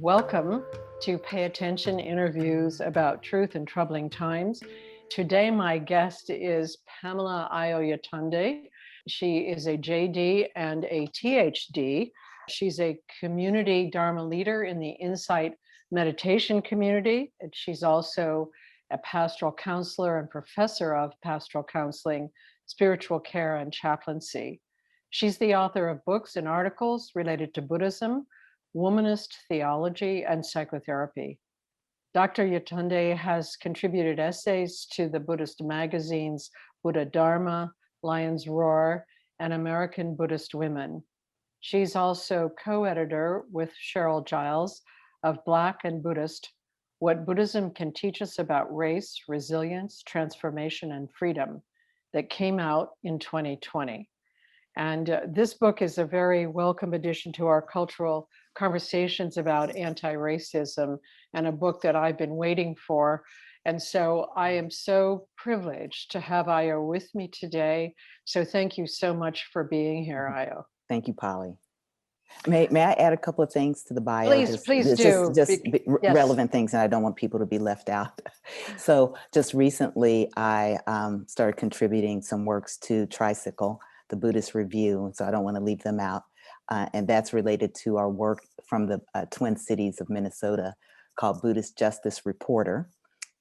Welcome to Pay Attention Interviews about Truth in Troubling Times. Today, my guest is Pamela Ayo Yetunde. She is a JD and a Ph.D. She's a Community Dharma Leader in the Insight Meditation community. And she's also a pastoral counselor and professor of pastoral counseling, spiritual care, and chaplaincy. She's the author of books and articles related to Buddhism, womanist theology, and psychotherapy. Dr. Yetunde has contributed essays to the Buddhist magazines Buddha Dharma, Lion's Roar, and American Buddhist Women. She's also co-editor with Cheryl Giles of Black and Buddhist: What Buddhism Can Teach Us About Race, Resilience, Transformation, and Freedom, that came out in 2020. And this book is a very welcome addition to our cultural conversations about anti-racism, and a book that I've been waiting for. And so I am so privileged to have Ayo with me today. So thank you so much for being here, Ayo. Thank you, Polly. May I add a couple of things to the bio? Please do. Just relevant things, and I don't want people to be left out. So just recently, I started contributing some works to Tricycle, the Buddhist Review, and so I don't want to leave them out. And that's related to our work from the Twin Cities of Minnesota called Buddhist Justice Reporter.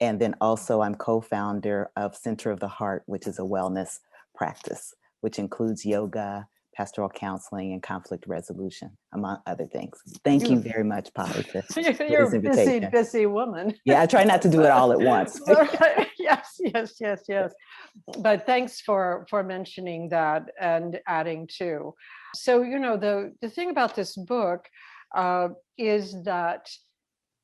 And then also I'm co-founder of Center of the Heart, which is a wellness practice, which includes yoga, pastoral counseling, and conflict resolution, among other things. Thank you very much, Polly, for You're a busy woman. Yeah, I try not to do it all at once. Yes. But thanks for mentioning that and adding to. So, you know, the thing about this book is that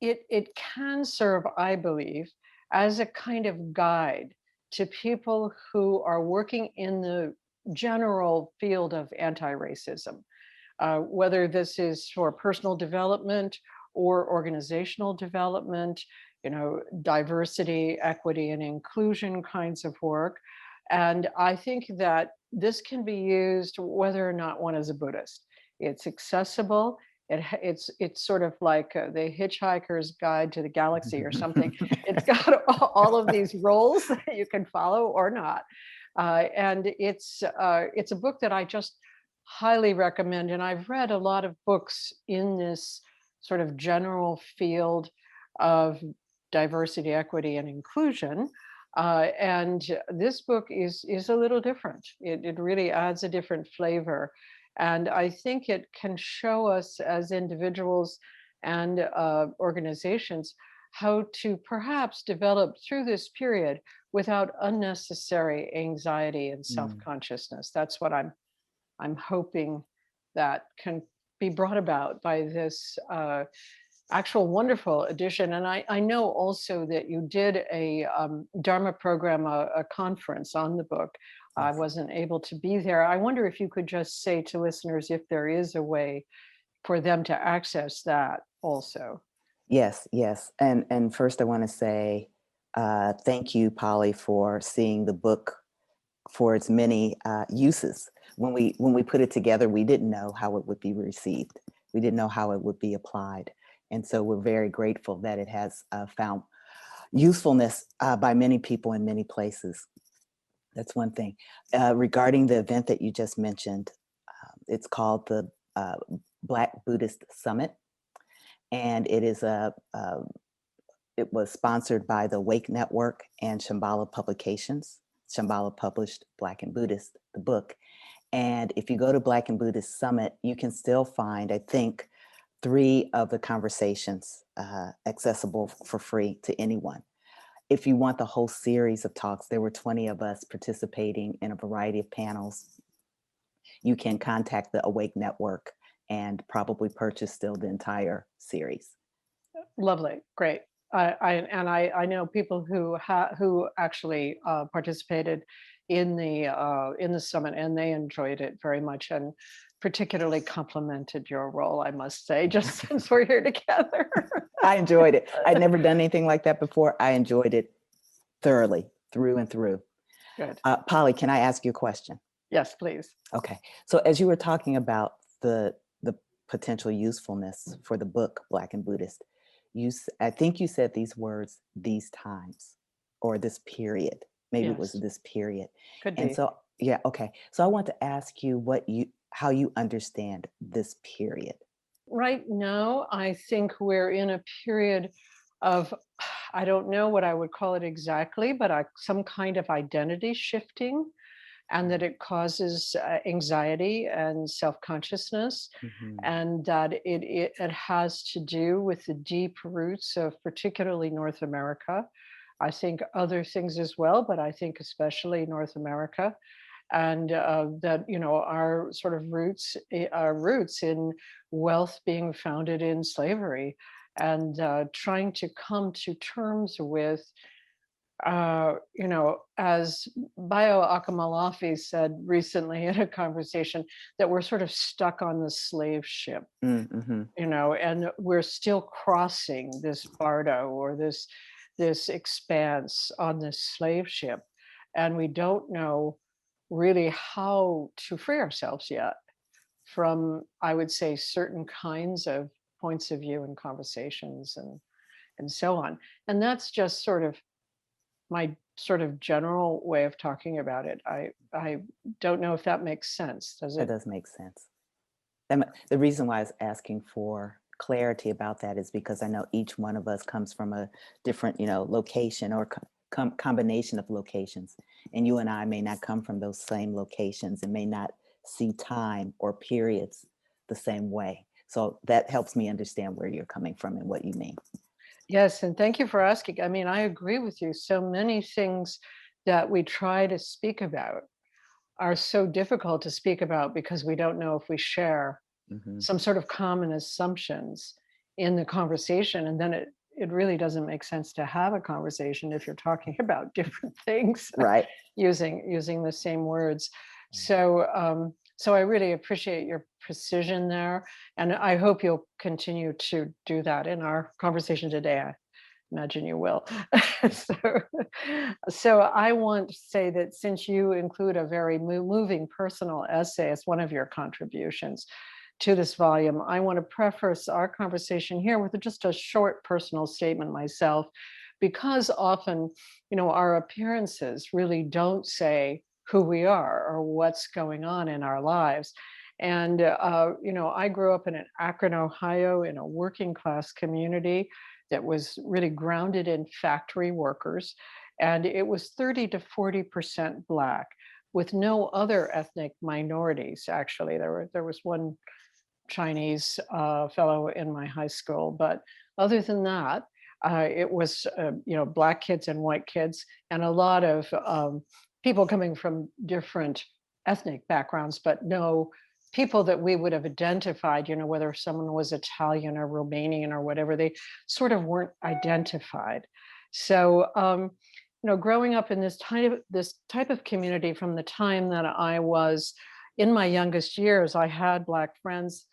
it can serve, I believe, as a kind of guide to people who are working in the general field of anti-racism, whether this is for personal development or organizational development, you know, diversity, equity, and inclusion kinds of work. And I think that this can be used whether or not one is a Buddhist. It's accessible. It's sort of like the Hitchhiker's Guide to the Galaxy or something. It's got all of these roles that you can follow or not. And it's a book that I just highly recommend. And I've read a lot of books in this sort of general field of diversity, equity, and inclusion. And this book is a little different. It really adds a different flavor. And I think it can show us as individuals and organizations how to perhaps develop through this period without unnecessary anxiety and self-consciousness. That's what I'm hoping that can be brought about by this actual wonderful edition. And I know also that you did a Dharma program, a conference on the book. I wasn't able to be there. I wonder if you could just say to listeners if there is a way for them to access that also. Yes. And first I want to say thank you, Polly, for seeing the book for its many uses. When we put it together, we didn't know how it would be received. We didn't know how it would be applied. And so we're very grateful that it has found usefulness by many people in many places. That's one thing. Regarding the event that you just mentioned, it's called the Black Buddhist Summit. And it is it was sponsored by the Wake Network and Shambhala Publications. Shambhala published Black and Buddhist, the book. And if you go to Black and Buddhist Summit, you can still find, I think, 3 of the conversations accessible for free to anyone. If you want the whole series of talks, there were 20 of us participating in a variety of panels. You can contact the Awake Network and probably purchase still the entire series. Lovely, great. I know people who actually participated in the summit, and they enjoyed it very much, and particularly complimented your role, I must say, just since we're here together. I enjoyed it. I'd never done anything like that before. I enjoyed it thoroughly, through and through. Good. Polly, can I ask you a question? Yes, please. Okay. So as you were talking about the potential usefulness for the book, Black and Buddhist, I think you said these words, these times, or this period. Maybe it was Yes, this period. could And be. so, yeah, okay. So I want to ask you how you understand this period. Right now, I think we're in a period of, I don't know what I would call it exactly, but some kind of identity shifting, and that it causes anxiety and self-consciousness, Mhm. and that it has to do with the deep roots of particularly North America. I think other things as well, but I think especially North America, and that our sort of our roots in wealth being founded in slavery, and trying to come to terms with as Bayo Akamalafi said recently in a conversation, that we're sort of stuck on the slave ship, Mhm. and we're still crossing this bardo, or this expanse on this slave ship, and we don't know really how to free ourselves yet from, I would say, certain kinds of points of view and conversations, and so on. And that's just sort of my sort of general way of talking about it. I don't know if that makes sense. Does That it? does make sense. The reason why I was asking for clarity about that is because I know each one of us comes from a different, location or combination of locations. And you and I may not come from those same locations and may not see time or periods the same way. So that helps me understand where you're coming from and what you mean. Yes, and thank you for asking. I mean, I agree with you. So many things that we try to speak about are so difficult to speak about because we don't know if we share Hmm. some sort of common assumptions in the conversation, and then it really doesn't make sense to have a conversation if you're talking about different things Right. using the same words. So I really appreciate your precision there, and I hope you'll continue to do that in our conversation today. I imagine you will. so, so I want to say that since you include a very moving personal essay as one of your contributions to this volume, I want to preface our conversation here with just a short personal statement myself, because often, our appearances really don't say who we are or what's going on in our lives. And, I grew up in Akron, Ohio, in a working class community that was really grounded in factory workers. And it was 30 to 40% Black, with no other ethnic minorities. Actually, there was one Chinese fellow in my high school, but other than that, it was Black kids and white kids, and a lot of people coming from different ethnic backgrounds, but no people that we would have identified. Whether someone was Italian or Romanian or whatever, they sort of weren't identified. So growing up in this type of community from the time that I was in my youngest years, I had Black friends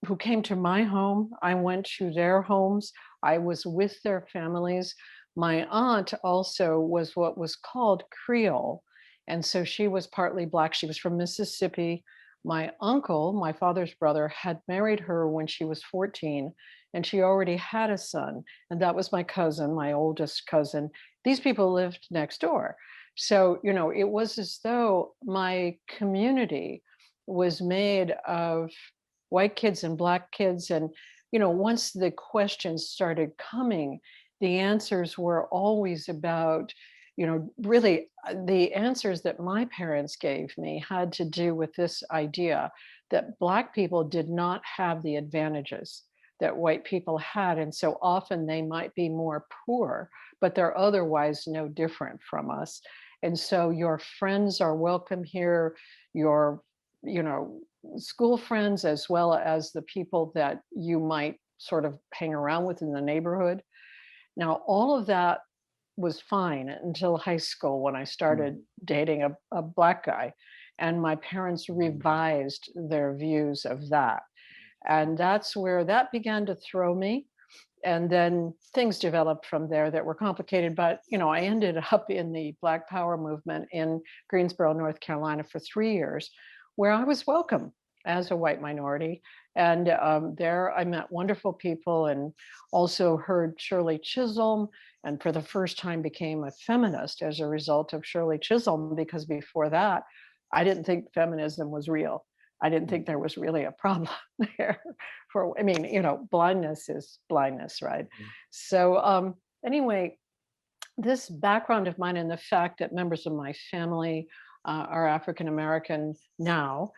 who came to my home. I went to their homes. I was with their families. My aunt also was what was called Creole. And so she was partly Black. She was from Mississippi. My uncle, my father's brother, had married her when she was 14, and she already had a son. And that was my cousin, my oldest cousin. These people lived next door. So, it was as though my community was made of white kids and Black kids. And, once the questions started coming, the answers were always about, really the answers that my parents gave me had to do with this idea that Black people did not have the advantages that white people had. And so often they might be more poor, but they're otherwise no different from us. And so your friends are welcome here. Your, you know, school friends, as well as the people that you might sort of hang around with in the neighborhood. Now, all of that was fine until high school, when I Mm. started dating a Black guy, and my parents revised their views of that. And that's where that began to throw me. And then things developed from there that were complicated. But, I ended up in the Black Power movement in Greensboro, North Carolina for 3 years, where I was welcome as a white minority. And there I met wonderful people and also heard Shirley Chisholm, and for the first time became a feminist as a result of Shirley Chisholm, because before that, I didn't think feminism was real. I didn't think there was really a problem there. I mean, blindness is blindness, right? So anyway, this background of mine and the fact that members of my family are African American now,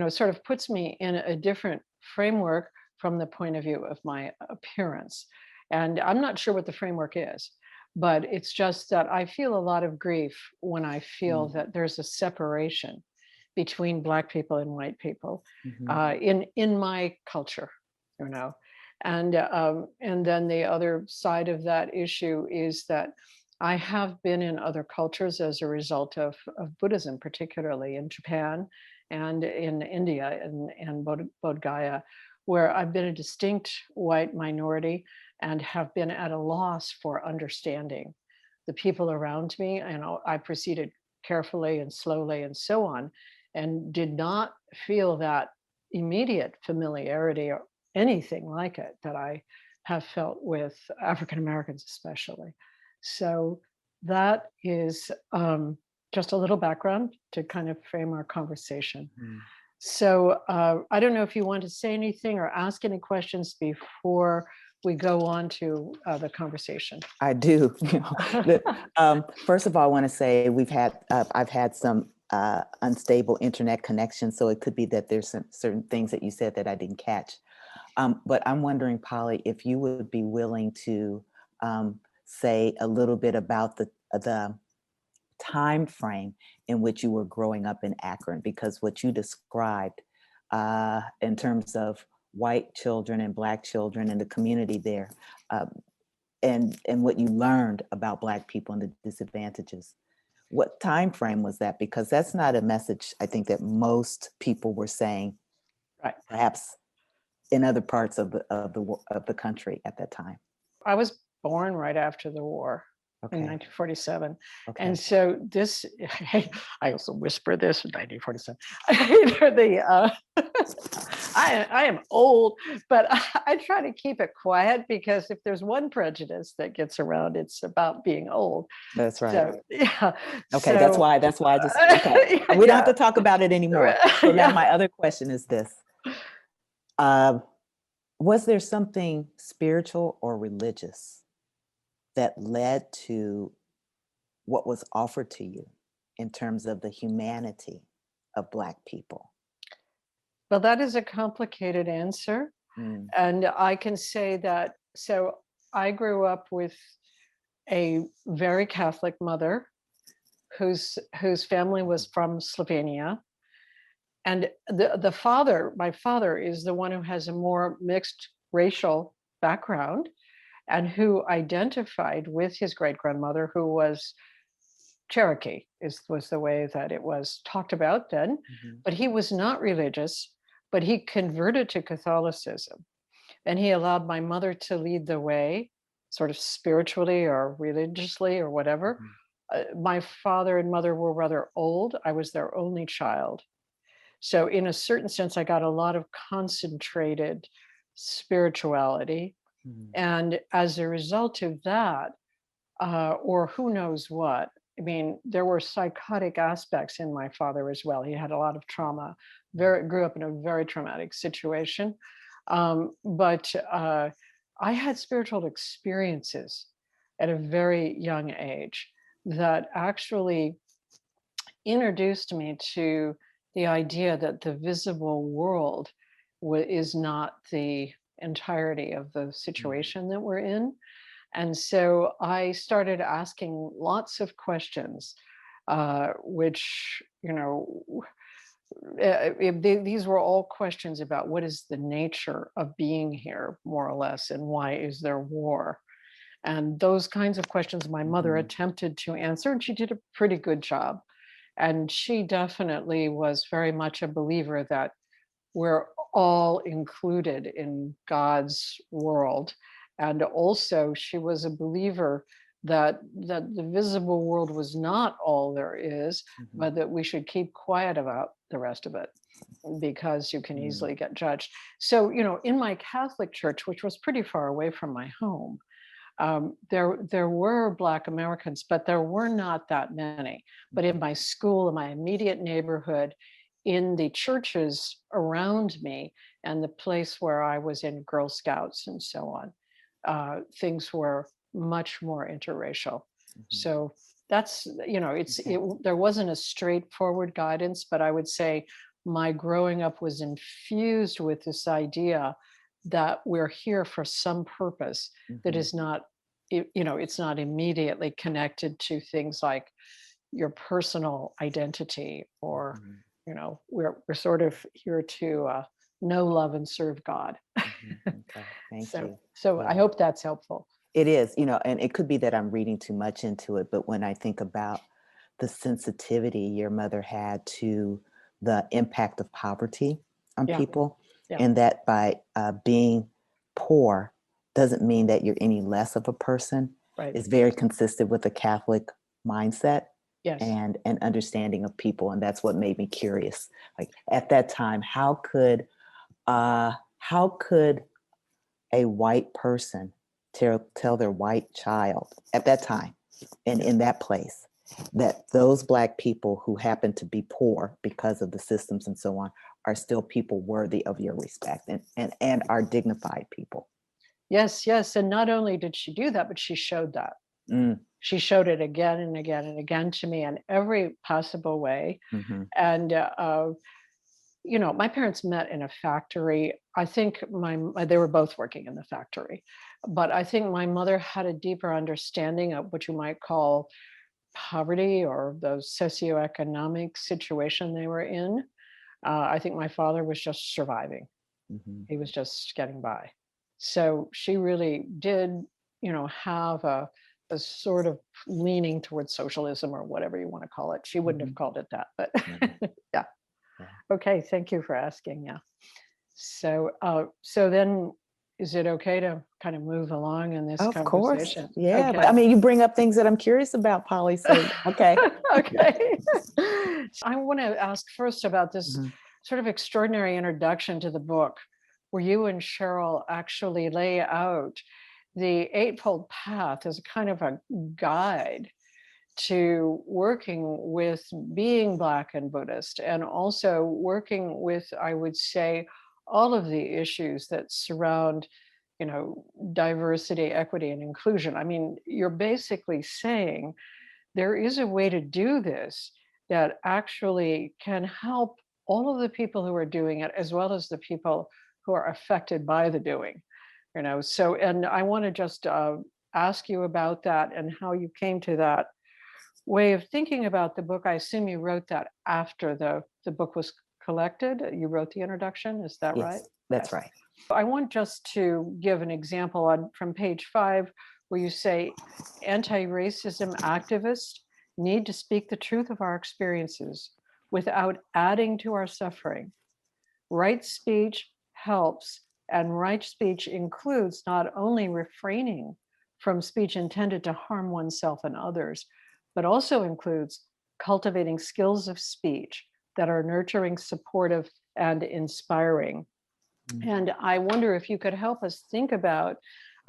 sort of puts me in a different framework from the point of view of my appearance. And I'm not sure what the framework is, but it's just that I feel a lot of grief when I feel that there's a separation between Black people and white people in my culture, And then the other side of that issue is that I have been in other cultures as a result of Buddhism, particularly in Japan and in India and Bodh Gaya, where I've been a distinct white minority and have been at a loss for understanding the people around me. And I proceeded carefully and slowly and so on, and did not feel that immediate familiarity or anything like it that I have felt with African Americans, especially. So that is just a little background to kind of frame our conversation. So I don't know if you want to say anything or ask any questions before we go on to the conversation. I do. First of all, I want to say I've had some unstable internet connection, so it could be that there's some certain things that you said that I didn't catch. But I'm wondering, Polly, if you would be willing to say a little bit about the time frame in which you were growing up in Akron, because what you described in terms of white children and Black children and the community there, and what you learned about Black people and the disadvantages. What time frame was that? Because that's not a message I think that most people were saying, right? Perhaps in other parts of the country at that time. I was born right after the war. Okay. In 1947. Okay. And so this, I also whisper this in 1947. I am old, but I try to keep it quiet, because if there's one prejudice that gets around, it's about being old. That's right. So, yeah. Okay, so, that's why I just, okay. We don't have to talk about it anymore. So now my other question is this. Was there something spiritual or religious that led to what was offered to you in terms of the humanity of Black people? Well, that is a complicated answer. And I can say that, so I grew up with a very Catholic mother whose family was from Slovenia. And my father is the one who has a more mixed racial background, and who identified with his great-grandmother, who was Cherokee, was the way that it was talked about then. But he was not religious, but he converted to Catholicism. And he allowed my mother to lead the way, sort of spiritually or religiously or whatever. My father and mother were rather old. I was their only child. So in a certain sense, I got a lot of concentrated spirituality. And as a result of that, or who knows what, I mean, there were psychotic aspects in my father as well. He had a lot of trauma, grew up in a very traumatic situation. But I had spiritual experiences at a very young age that actually introduced me to the idea that the visible world is not the entirety of the situation that we're in. And so I started asking lots of questions, which, these were all questions about what is the nature of being here, more or less, and why is there war? And those kinds of questions my mother attempted to answer, and she did a pretty good job. And she definitely was very much a believer that we're all included in God's world. And also she was a believer that the visible world was not all there is, but that we should keep quiet about the rest of it because you can easily get judged. So, in my Catholic church, which was pretty far away from my home, there were Black Americans, but there were not that many. But in my school, in my immediate neighborhood, in the churches around me, and the place where I was in Girl Scouts and so on, things were much more interracial. So that's, there wasn't a straightforward guidance, but I would say my growing up was infused with this idea that we're here for some purpose that is not, it's not immediately connected to things like your personal identity, or, we're sort of here to know, love, and serve God. Okay, thank you. So I hope that's helpful. It is, and it could be that I'm reading too much into it, but when I think about the sensitivity your mother had to the impact of poverty on people, and that by being poor doesn't mean that you're any less of a person, is very consistent with the Catholic mindset and an understanding of people. And that's what made me curious. Like at that time, how could a white person tell their white child at that time and in that place that those Black people who happen to be poor because of the systems and so on are still people worthy of your respect and are dignified people? Yes. And not only did she do that, but she showed that. She showed it again and again and again to me in every possible way. And my parents met in a factory. I think they were both working in the factory, but I think my mother had a deeper understanding of what you might call poverty or the socioeconomic situation they were in. I think my father was just surviving. He was just getting by. So she really did, have a sort of leaning towards socialism or whatever you want to call it. She wouldn't have called it that, but yeah. Okay, thank you for asking. Yeah. So then, is it okay to kind of move along in this conversation? Of course. Yeah. Okay. But I mean, you bring up things that I'm curious about, Polly. So, okay. Okay. I want to ask first about this sort of extraordinary introduction to the book, where you and Cheryl actually lay out the Eightfold Path as a kind of a guide to working with being Black and Buddhist, and also working with, I would say, all of the issues that surround, diversity, equity, and inclusion. I mean, you're basically saying there is a way to do this that actually can help all of the people who are doing it, as well as the people who are affected by the doing. So, and I want to just ask you about that and how you came to that way of thinking about the book. I assume you wrote that after the book was collected. You wrote the introduction, is that right? Yes, that's right. I want just to give an example from page 5, where you say anti-racism activists need to speak the truth of our experiences without adding to our suffering. Right speech helps, and right speech includes not only refraining from speech intended to harm oneself and others, but also includes cultivating skills of speech that are nurturing, supportive, and inspiring. And I wonder if you could help us think about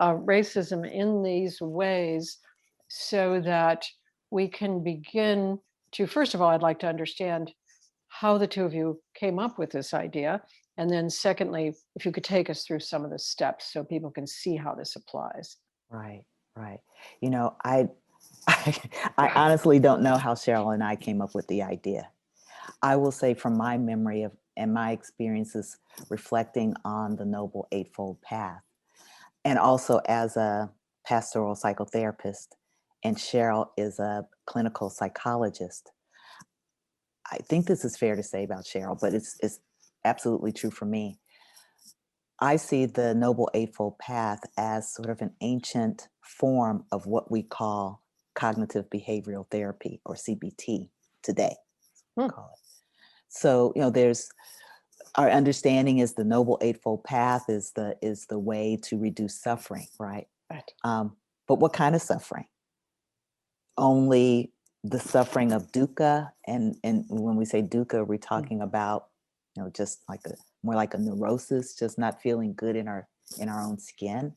racism in these ways so that we can begin to, first of all, I'd like to understand how the two of you came up with this idea. And then secondly, if you could take us through some of the steps so people can see how this applies. Right. I honestly don't know how Cheryl and I came up with the idea. I will say from my memory of and my experiences reflecting on the Noble Eightfold Path, and also as a pastoral psychotherapist, and Cheryl is a clinical psychologist. I think this is fair to say about Cheryl, but it's absolutely true for me. I see the Noble Eightfold Path as sort of an ancient form of what we call cognitive behavioral therapy, or CBT today. Call it. So, there's our understanding is the Noble Eightfold Path is the way to reduce suffering, right? Right. But what kind of suffering? only the suffering of dukkha, and when we say dukkha, we're talking about, just like more like a neurosis, just not feeling good in our own skin?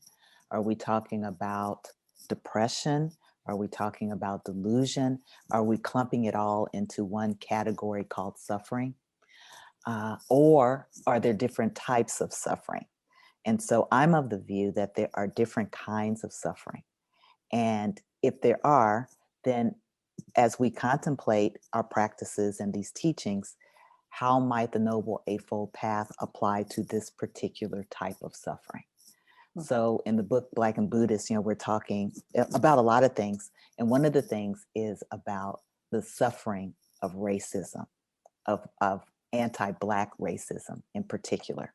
Are we talking about depression? Are we talking about delusion? Are we clumping it all into one category called suffering? Or are there different types of suffering? And so I'm of the view that there are different kinds of suffering. And if there are, then as we contemplate our practices and these teachings, how might the Noble Eightfold Path apply to this particular type of suffering? So in the book, Black and Buddhist, we're talking about a lot of things. And one of the things is about the suffering of racism, of anti-Black racism in particular.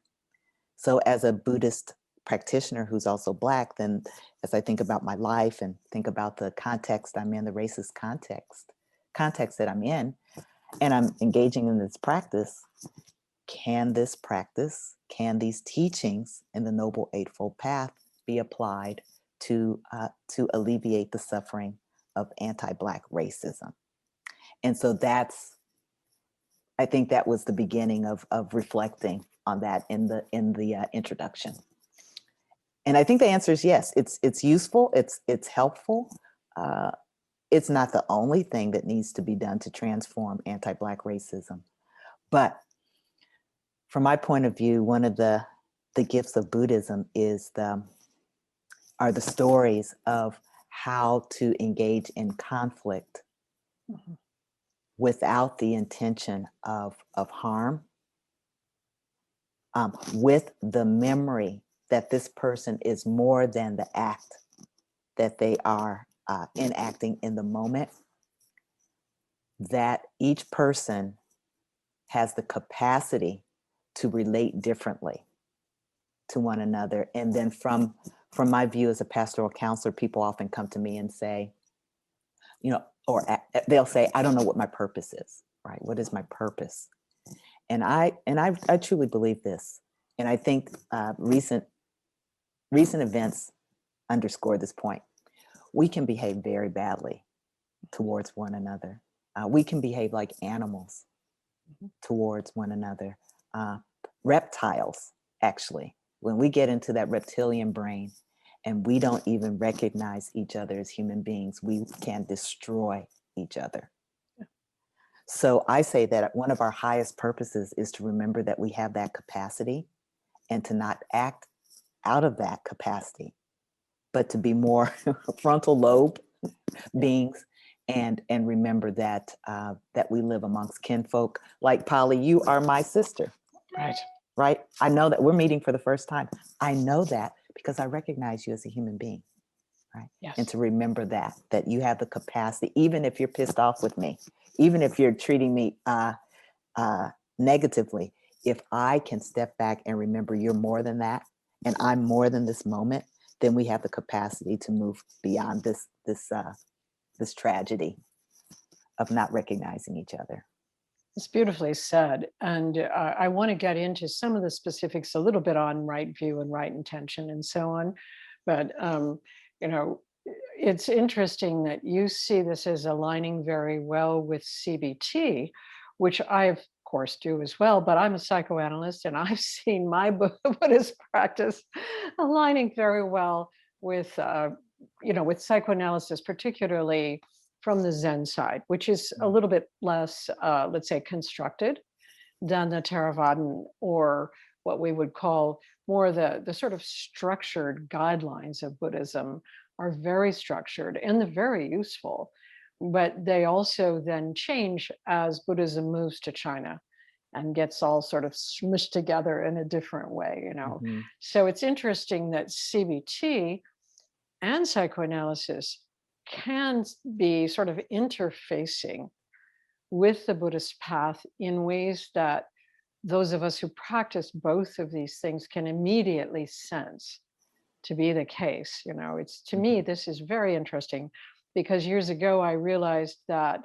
So as a Buddhist practitioner who's also Black, then as I think about my life and think about the context I'm in, the racist context that I'm in, and I'm engaging in this practice, can these teachings in the Noble Eightfold Path be applied to alleviate the suffering of anti-Black racism? And so I think that was the beginning of reflecting on that in the introduction. And I think the answer is yes. It's useful. It's helpful. It's not the only thing that needs to be done to transform anti-Black racism, but from my point of view, one of the gifts of Buddhism are the stories of how to engage in conflict without the intention of harm, with the memory that this person is more than the act that they are enacting in the moment, that each person has the capacity to relate differently to one another. And then from my view as a pastoral counselor, people often come to me and say, or they'll say, I don't know what my purpose is, right? What is my purpose? And I truly believe this. And I think recent events underscore this point. We can behave very badly towards one another. We can behave like animals towards one another. Reptiles, actually, when we get into that reptilian brain and we don't even recognize each other as human beings, we can destroy each other. So I say that one of our highest purposes is to remember that we have that capacity and to not act out of that capacity, but to be more frontal lobe beings and remember that that we live amongst kinfolk. Like Polly, you are my sister. Right? I know that we're meeting for the first time. I know that because I recognize you as a human being, right? Yes. And to remember that you have the capacity, even if you're pissed off with me, even if you're treating me negatively, if I can step back and remember you're more than that, and I'm more than this moment, then we have the capacity to move beyond this tragedy of not recognizing each other. It's beautifully said. And I want to get into some of the specifics a little bit on right view and right intention and so on. But, it's interesting that you see this as aligning very well with CBT, which I, of course, do as well. But I'm a psychoanalyst and I've seen my Buddhist practice aligning very well with, with psychoanalysis, particularly from the Zen side, which is a little bit less, let's say, constructed than the Theravadan, or what we would call more the sort of structured guidelines of Buddhism are very structured and they're very useful. But they also then change as Buddhism moves to China and gets all sort of smushed together in a different way, Mm-hmm. So it's interesting that CBT and psychoanalysis can be sort of interfacing with the Buddhist path in ways that those of us who practice both of these things can immediately sense to be the case. It's, to me, this is very interesting because years ago I realized that,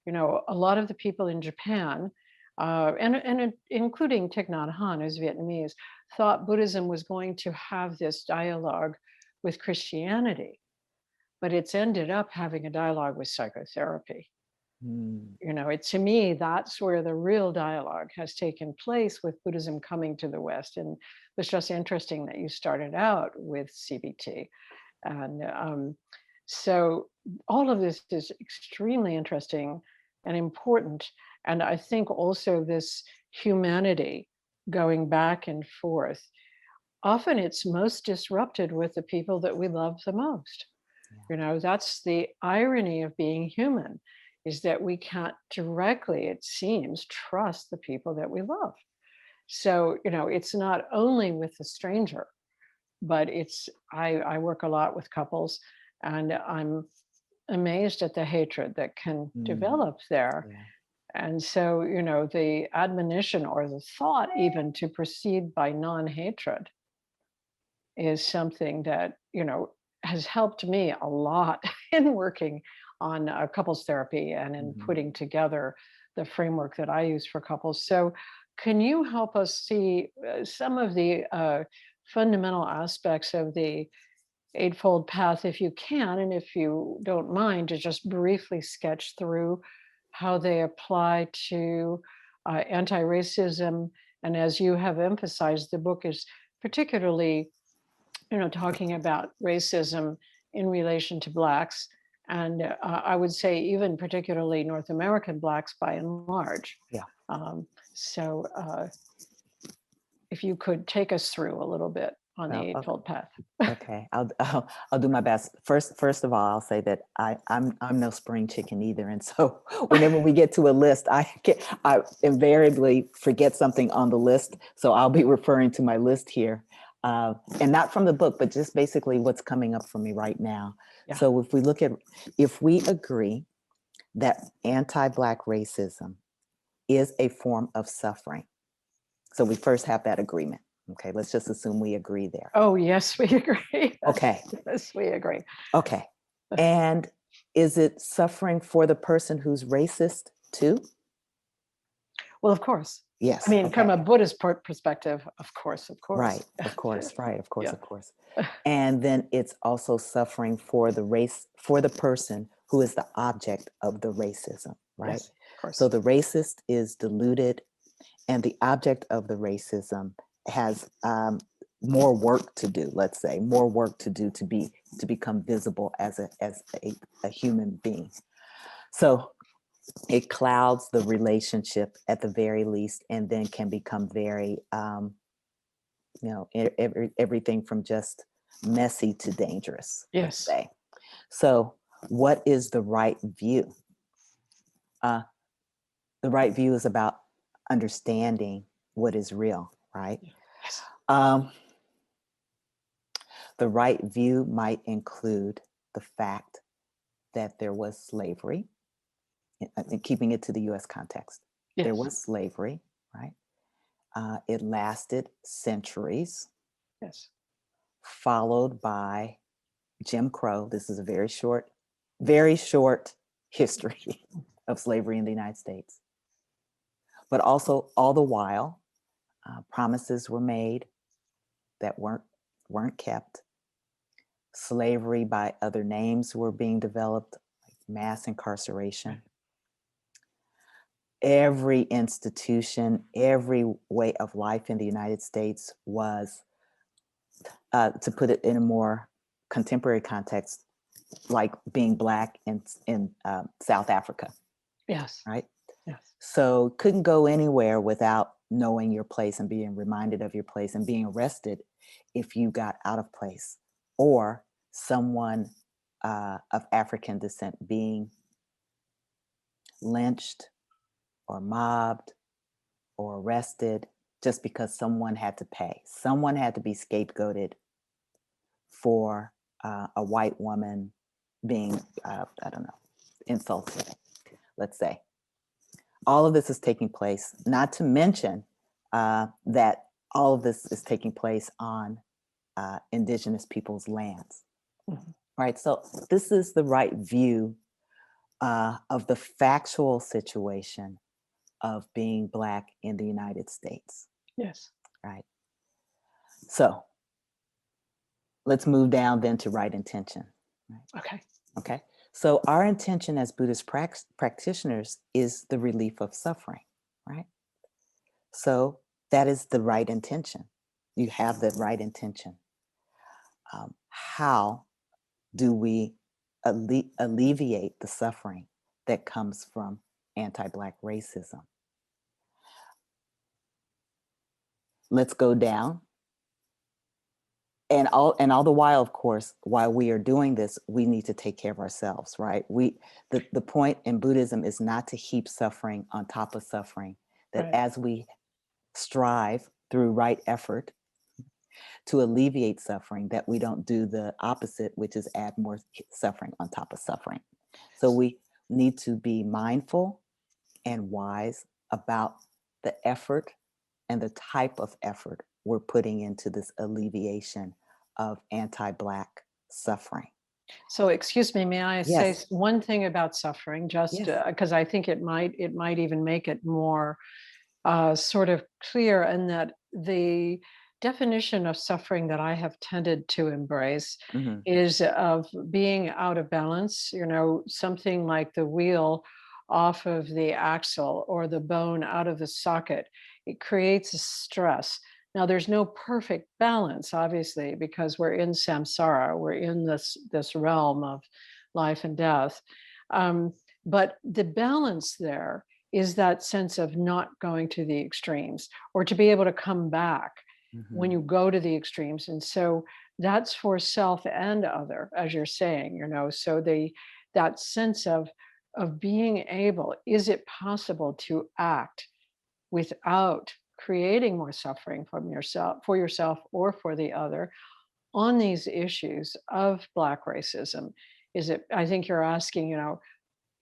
a lot of the people in Japan, and including Thich Nhat Hanh, who's Vietnamese, thought Buddhism was going to have this dialogue with Christianity. but it's ended up having a dialogue with psychotherapy. Mm. To me, that's where the real dialogue has taken place with Buddhism coming to the West. And it was just interesting that you started out with CBT. And so all of this is extremely interesting and important. And I think also this humanity going back and forth, often it's most disrupted with the people that we love the most. That's the irony of being human, is that we can't directly, it seems, trust the people that we love. So, it's not only with the stranger, but I work a lot with couples, and I'm amazed at the hatred that can develop there. Yeah. And so, the admonition or the thought even to proceed by non-hatred is something that, has helped me a lot in working on couples therapy and in putting together the framework that I use for couples. So can you help us see some of the fundamental aspects of the Eightfold Path, if you can, and if you don't mind, to just briefly sketch through how they apply to anti-racism? And as you have emphasized, the book is particularly talking about racism in relation to Blacks, and I would say even particularly North American Blacks by and large. Yeah. So if you could take us through a little bit on the Eightfold Path. Okay, I'll do my best. First of all, I'll say that I'm no spring chicken either, and so whenever we get to a list, I invariably forget something on the list. So I'll be referring to my list here, and not from the book, but just basically what's coming up for me right now. Yeah. So if we agree that anti-Black racism is a form of suffering, so we first have that agreement. Okay, let's just assume we agree there. Oh, yes, we agree. Okay. Yes, we agree. Okay. And is it suffering for the person who's racist too? Well, of course. Yes. I mean, okay. from a Buddhist perspective, of course. Right. Of course. Right. Of course. Yeah. Of course. And then it's also suffering for the person who is the object of the racism, right? Yes, of course. So the racist is deluded, and the object of the racism has more work to do, let's say, more work to do to become visible as a human being. So it clouds the relationship at the very least, and then can become very, everything from just messy to dangerous. Yes. Let's say. So what is the right view? The right view is about understanding what is real, right? Yes. The right view might include the fact that there was slavery. I think keeping it to the US context, Yes. There was slavery, right? It lasted centuries. Yes. Followed by Jim Crow. This is a very short history of slavery in the United States. But also, all the while, promises were made that weren't kept. Slavery by other names were being developed, like mass incarceration. Every institution, every way of life in the United States was, to put it in a more contemporary context, like being Black in South Africa. Yes. Right? Yes. So couldn't go anywhere without knowing your place and being reminded of your place and being arrested if you got out of place, or someone of African descent being lynched or mobbed or arrested just because someone had to pay. Someone had to be scapegoated for a white woman being, insulted, let's say. All of this is taking place, not to mention that all of this is taking place on indigenous people's lands. Mm-hmm. Right, so this is the right view of the factual situation of being Black in the United States. Yes. Right. So let's move down then to right intention. Right? Okay. Okay. So our intention as Buddhist practitioners is the relief of suffering, right? So that is the right intention. You have the right intention. How do we alleviate the suffering that comes from anti-Black racism? Let's go down. And all the while, of course, while we are doing this, we need to take care of ourselves, right? The point in Buddhism is not to heap suffering on top of suffering, that Right. as we strive through right effort to alleviate suffering, that we don't do the opposite, which is add more suffering on top of suffering. So we need to be mindful and wise about the effort and the type of effort we're putting into this alleviation of anti-Black suffering. So, excuse me, may I say Yes, one thing about suffering, just yes. because I think it might even make it more sort of clear, and that the definition of suffering that I have tended to embrace Mm-hmm. is of being out of balance, something like the wheel off of the axle or the bone out of the socket. It creates a stress. Now, there's no perfect balance, obviously, because we're in samsara, we're in this realm of life and death. But the balance there is that sense of not going to the extremes, or to be able to come back when Mm-hmm. you go to the extremes. And so that's for self and other, as you're saying, so that sense of being able, is it possible to act without creating more suffering for yourself or for the other on these issues of Black racism? Is it, I think you're asking,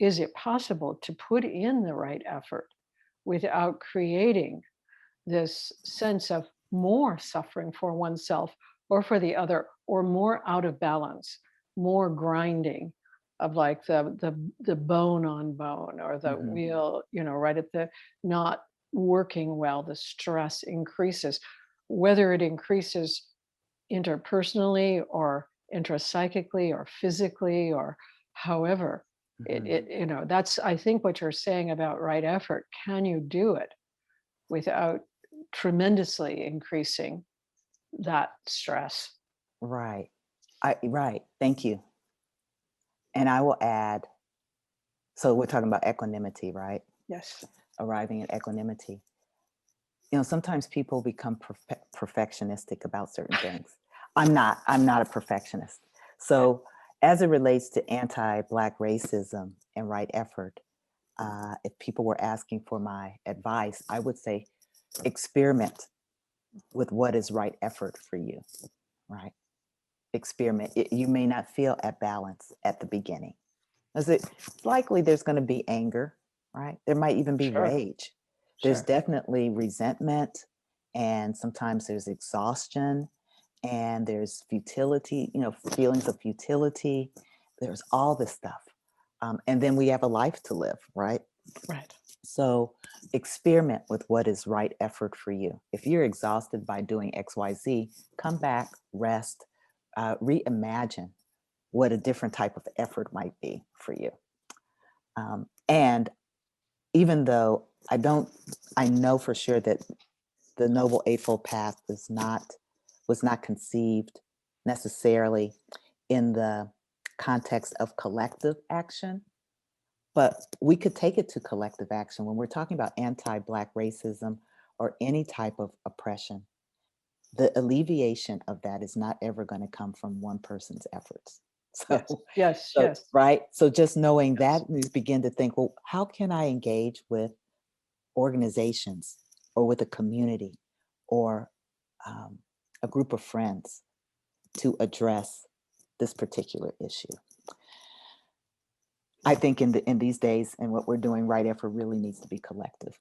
is it possible to put in the right effort without creating this sense of more suffering for oneself or for the other, or more out of balance, more grinding of like the bone on bone, or the Mm-hmm. wheel, right at the not working well, the stress increases, whether it increases interpersonally or intrapsychically or physically or however. Mm-hmm. That's, I think, what you're saying about right effort. Can you do it without tremendously increasing that stress? Right. Right. Thank you. And I will add, so we're talking about equanimity, right? Yes. Arriving at equanimity. Sometimes people become perfectionistic about certain things. I'm not a perfectionist. So as it relates to anti-Black racism and right effort, if people were asking for my advice, I would say experiment with what is right effort for you, right? Experiment. You may not feel at balance at the beginning. Likely there's going to be anger, right? There might even be Sure. rage. There's Sure. definitely resentment, and sometimes there's exhaustion, and there's futility, feelings of futility. There's all this stuff. And then we have a life to live, right? Right. So experiment with what is right effort for you. If you're exhausted by doing XYZ, come back, rest, reimagine what a different type of effort might be for you. And even though I know for sure that the Noble Eightfold Path was not conceived necessarily in the context of collective action, but we could take it to collective action when we're talking about anti-Black racism or any type of oppression. The alleviation of that is not ever going to come from one person's efforts. Yes. So, Yes. so Yes. right. So just knowing Yes. that, we begin to think, well, how can I engage with organizations or with a community or a group of friends to address this particular issue? I think in these days, and what we're doing, right effort really needs to be collective.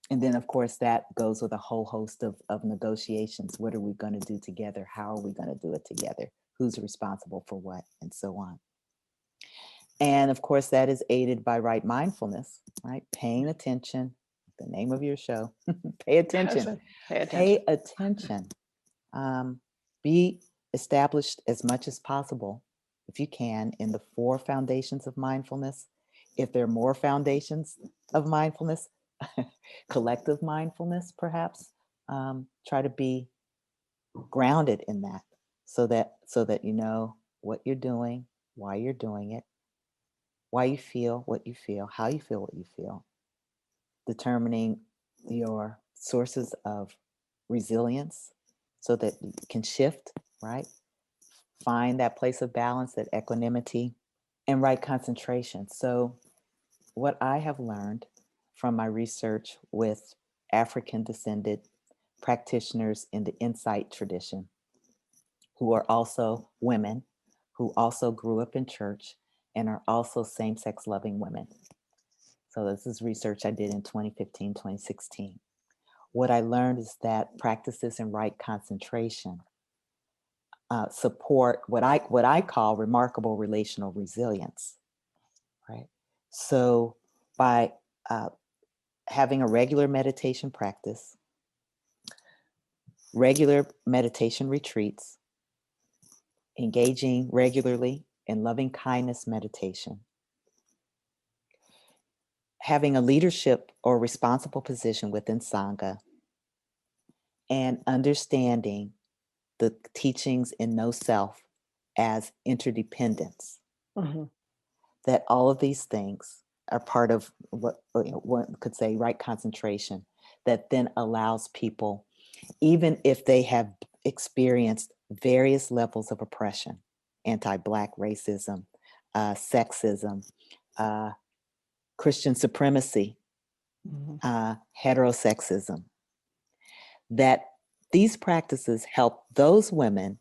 And then, of course, that goes with a whole host of negotiations. What are we going to do together? How are we going to do it together? Who's responsible for what? And so on. And of course, that is aided by right mindfulness, right? Paying attention, the name of your show. Pay attention. Pay attention. Pay attention. Be established as much as possible if you can, in the 4 foundations of mindfulness. If there are more foundations of mindfulness, collective mindfulness, perhaps, try to be grounded in that, so that you know what you're doing, why you're doing it, why you feel what you feel, how you feel what you feel, determining your sources of resilience so that you can shift, right? Find that place of balance, that equanimity, and right concentration. So, what I have learned from my research with African descended practitioners in the Insight tradition, who are also women, who also grew up in church and are also same sex loving women. So, this is research I did in 2015, 2016. What I learned is that practices in right concentration support what I call remarkable relational resilience, right? So by having a regular meditation practice, regular meditation retreats, engaging regularly in loving kindness meditation, having a leadership or responsible position within Sangha, and understanding the teachings in No Self as interdependence, Mhm. that all of these things are part of what one could say right concentration, that then allows people, even if they have experienced various levels of oppression, anti-Black racism, sexism, uh, Christian supremacy, Mhm. heterosexism, that these practices help those women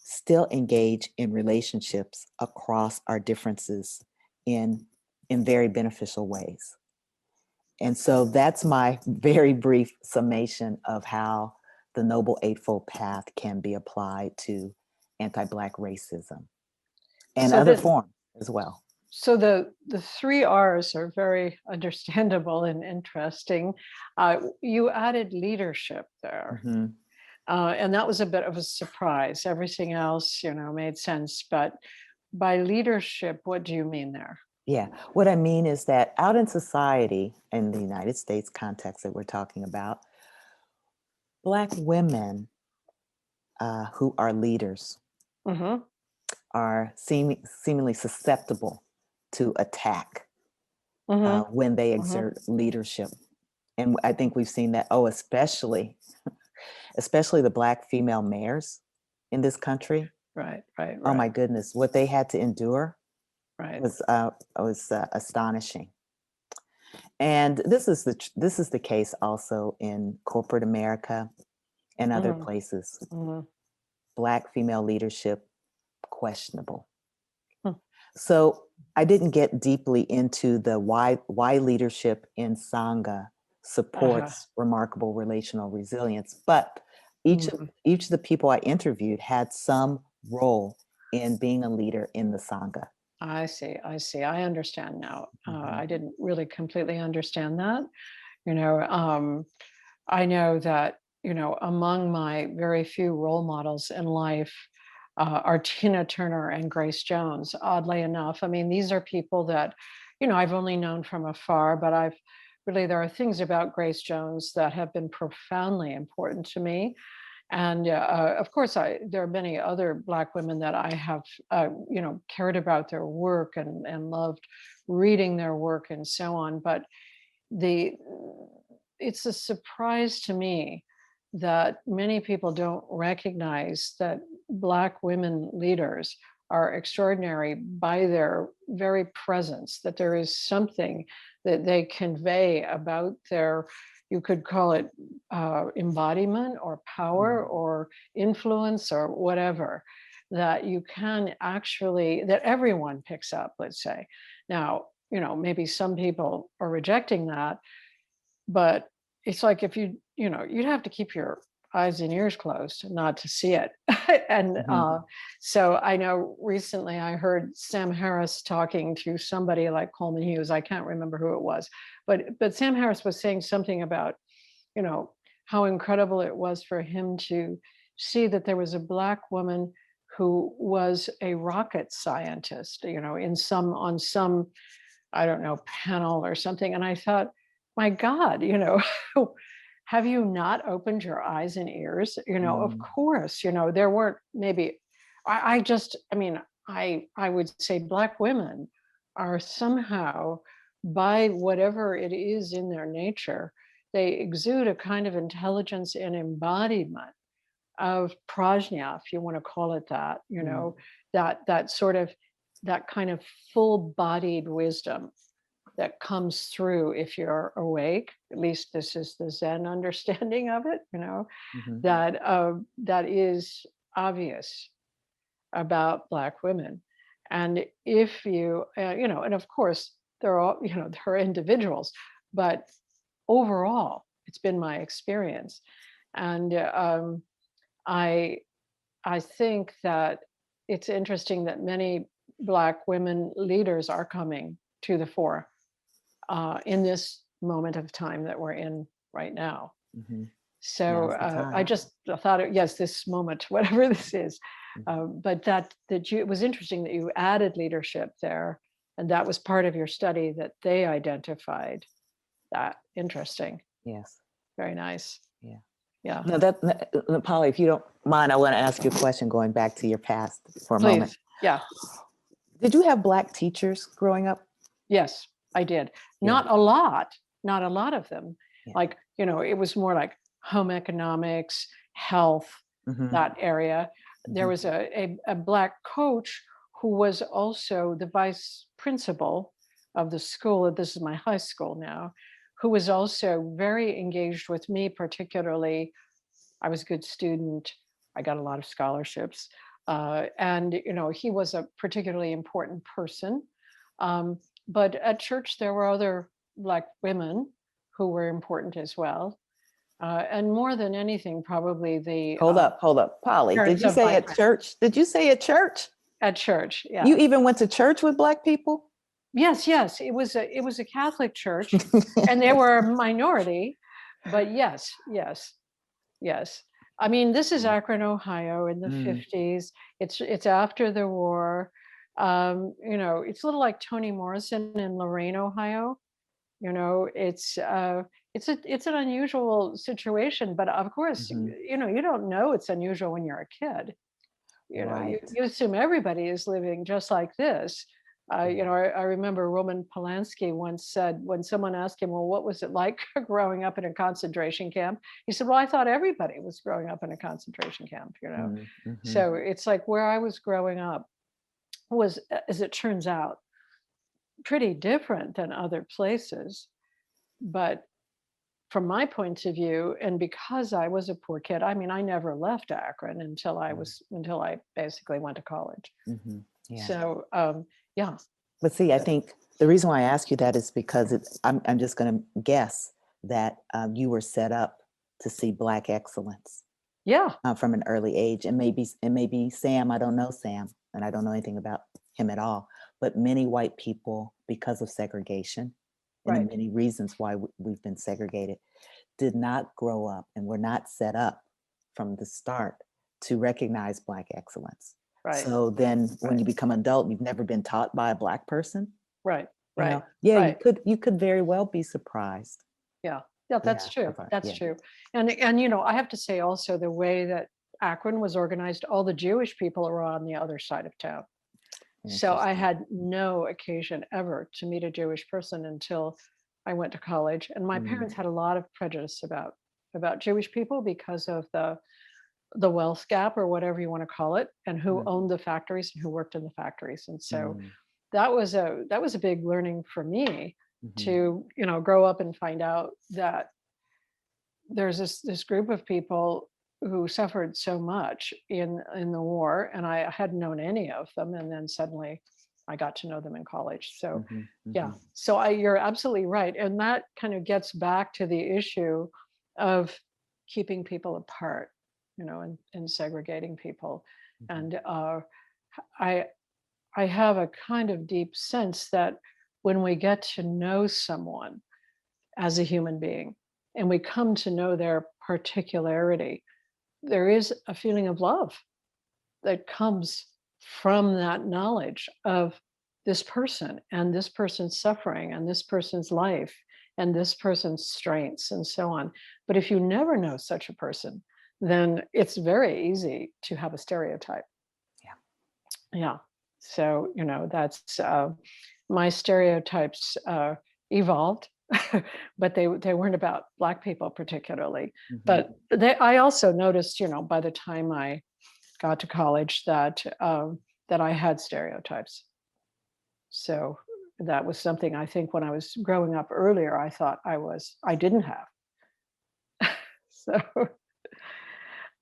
still engage in relationships across our differences in very beneficial ways. And so that's my very brief summation of how the Noble Eightfold Path can be applied to anti-Black racism and So other that forms as well. so the 3 R's are very understandable and interesting. You added leadership there. Mhm. And that was a bit of a surprise. Everything else, made sense. But by leadership, what do you mean there? Yeah, what I mean is that out in society, in the United States context that we're talking about, Black women who are leaders Hmm. are seemingly susceptible to attack Hmm. when they Hmm. exert leadership. And I think we've seen that, especially the Black female mayors in this country. Right, right, Oh my right, goodness, what they had to endure right. was astonishing. And this is the case also in corporate America and other Hmm. places. Hmm. Black female leadership questionable. Hmm. So I didn't get deeply into the why leadership in Sangha Uh-huh. supports remarkable relational resilience, but each of Hmm. each of the people I interviewed had some role in being a leader in the Sangha. I see. I see. I understand now. Mhm. I didn't really completely understand that. You know, um, I know that, among my very few role models in life are Tina Turner and Grace Jones, oddly enough. I mean, these are people that, I've only known from afar, but there are things about Grace Jones that have been profoundly important to me. And of course, there are many other Black women that I have, cared about their work and loved reading their work and so on. But the it's a surprise to me that many people don't recognize that Black women leaders are extraordinary by their very presence, that there is something that they convey about their, you could call it embodiment or power Mhm. or influence or whatever, that you can actually, that everyone picks up, let's say. Now, maybe some people are rejecting that, but it's like if you'd have to keep your eyes and ears closed not to see it. And Mhm. so I know recently I heard Sam Harris talking to somebody like Coleman Hughes. I can't remember who it was, but Sam Harris was saying something about, you know, how incredible it was for him to see that there was a Black woman who was a rocket scientist, on some, I don't know, panel or something. And I thought, my God, have you not opened your eyes and ears? Of course, there weren't maybe, I would say Black women are somehow, by whatever it is in their nature, they exude a kind of intelligence and embodiment of prajna, if you want to call it that, that kind of full-bodied wisdom that comes through if you're awake. At least this is the Zen understanding of it, that is obvious about Black women. And if you, and of course, there are individuals, but overall, it's been my experience. And I think that it's interesting that many Black women leaders are coming to the fore in this moment of time that we're in right now. So I just thought, yes, this moment, whatever this is, but it was interesting that you added leadership there, and that was part of your study that they identified. That interesting. Yes. Very nice. Yeah. Yeah. No, Polly, if you don't mind, I want to ask you a question going back to your past for a moment. Yeah. Did you have Black teachers growing up? Yes, I did. Yeah. Not a lot of them. Yeah. Like, it was more like home economics, health, that area. There was a Black coach who was also the vice principal of the school. This is my high school now, who was also very engaged with me, particularly. I was a good student. I got a lot of scholarships. And, he was a particularly important person. But at church, there were other Black women who were important as well. And more than anything, probably the— Hold up, Polly. Did you say at church? Did you say at church? At church, yeah. You even went to church with Black people? Yes. It was a Catholic church, and they were a minority, but yes. I mean, this is Akron, Ohio, in the 50s. It's after the war. It's a little like Toni Morrison in Lorain, Ohio. It's an unusual situation, but of course, you don't know it's unusual when you're a kid. Right. You assume everybody is living just like this. I remember Roman Polanski once said, when someone asked him, well, what was it like growing up in a concentration camp? He said, well, I thought everybody was growing up in a concentration camp, So it's like where I was growing up was, as it turns out, pretty different than other places. But from my point of view, and because I was a poor kid, I mean, I never left Akron until I basically went to college. Yeah. So, yeah. But see, I think the reason why I ask you that is because I'm just going to guess that you were set up to see Black excellence. Yeah. From an early age, and maybe Sam. I don't know Sam, and I don't know anything about him at all. But many white people, because of segregation, and the many reasons why we've been segregated, did not grow up and were not set up from the start to recognize Black excellence. Right. So then when you become an adult, you've never been taught by a Black person. Right. Yeah, you could very well be surprised. Yeah, that's true. That's true. And I have to say also the way that Akron was organized, all the Jewish people are on the other side of town. So I had no occasion ever to meet a Jewish person until I went to college. And my parents had a lot of prejudice about Jewish people because of the wealth gap, or whatever you want to call it, and who owned the factories and who worked in the factories. And so that was a big learning for me to grow up and find out that there's this group of people who suffered so much in the war, and I hadn't known any of them, and then suddenly I got to know them in college. So yeah, so you're absolutely right, and that kind of gets back to the issue of keeping people apart, and segregating people. And I have a kind of deep sense that when we get to know someone as a human being, and we come to know their particularity, there is a feeling of love. that comes from that knowledge of this person and this person's suffering and this person's life and this person's strengths and so on. But if you never know such a person, then it's very easy to have a stereotype. Yeah. So, that's my stereotypes evolved, but they weren't about Black people particularly. But I also noticed, by the time I got to college, that that I had stereotypes. So that was something I think when I was growing up earlier, I thought I didn't have. So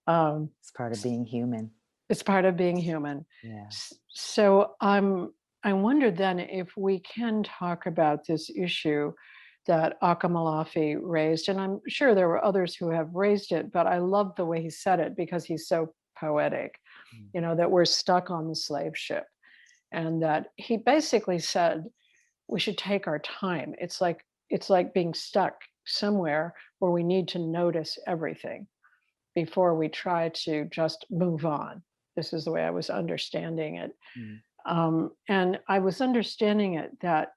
It's part of being human. it's part of being human. Yeah. So I wondered then if we can talk about this issue that Akamalafi raised, and I'm sure there were others who have raised it, but I love the way he said it because he's so poetic, that we're stuck on the slave ship. And that he basically said we should take our time. It's like being stuck somewhere where we need to notice everything before we try to just move on. This is the way I was understanding it. And I was understanding it that,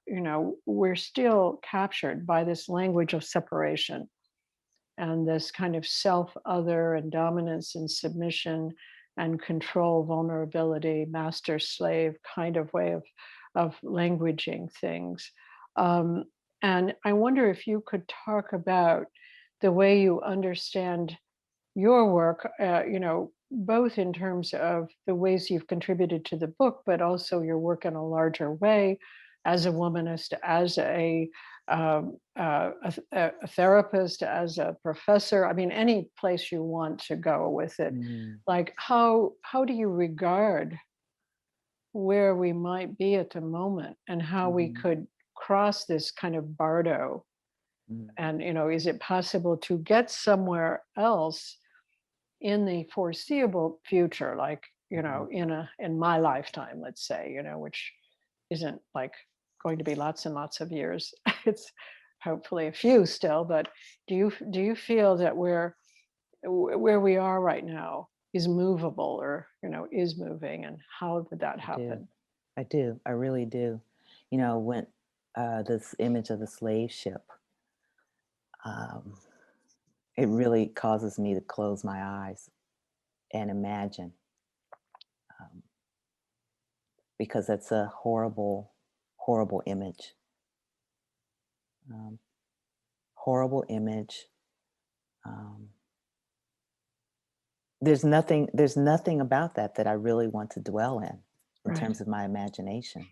we're still captured by this language of separation and this kind of self-other and dominance and submission and control, vulnerability, master-slave kind of way of languaging things. And I wonder if you could talk about the way you understand your work, both in terms of the ways you've contributed to the book, but also your work in a larger way as a womanist, as a therapist, as a professor. I mean, any place you want to go with it. Like, how do you regard where we might be at the moment and how we could cross this kind of bardo? And, is it possible to get somewhere else in the foreseeable future, like, in my lifetime, let's say, which isn't like going to be lots and lots of years. It's hopefully a few still, but do you feel that where we are right now is movable, or is moving, and how would that happen? I do. I really do. When this image of the slave ship, it really causes me to close my eyes and imagine, because that's a horrible, horrible image. Horrible image. There's nothing about that I really want to dwell in Right. terms of my imagination.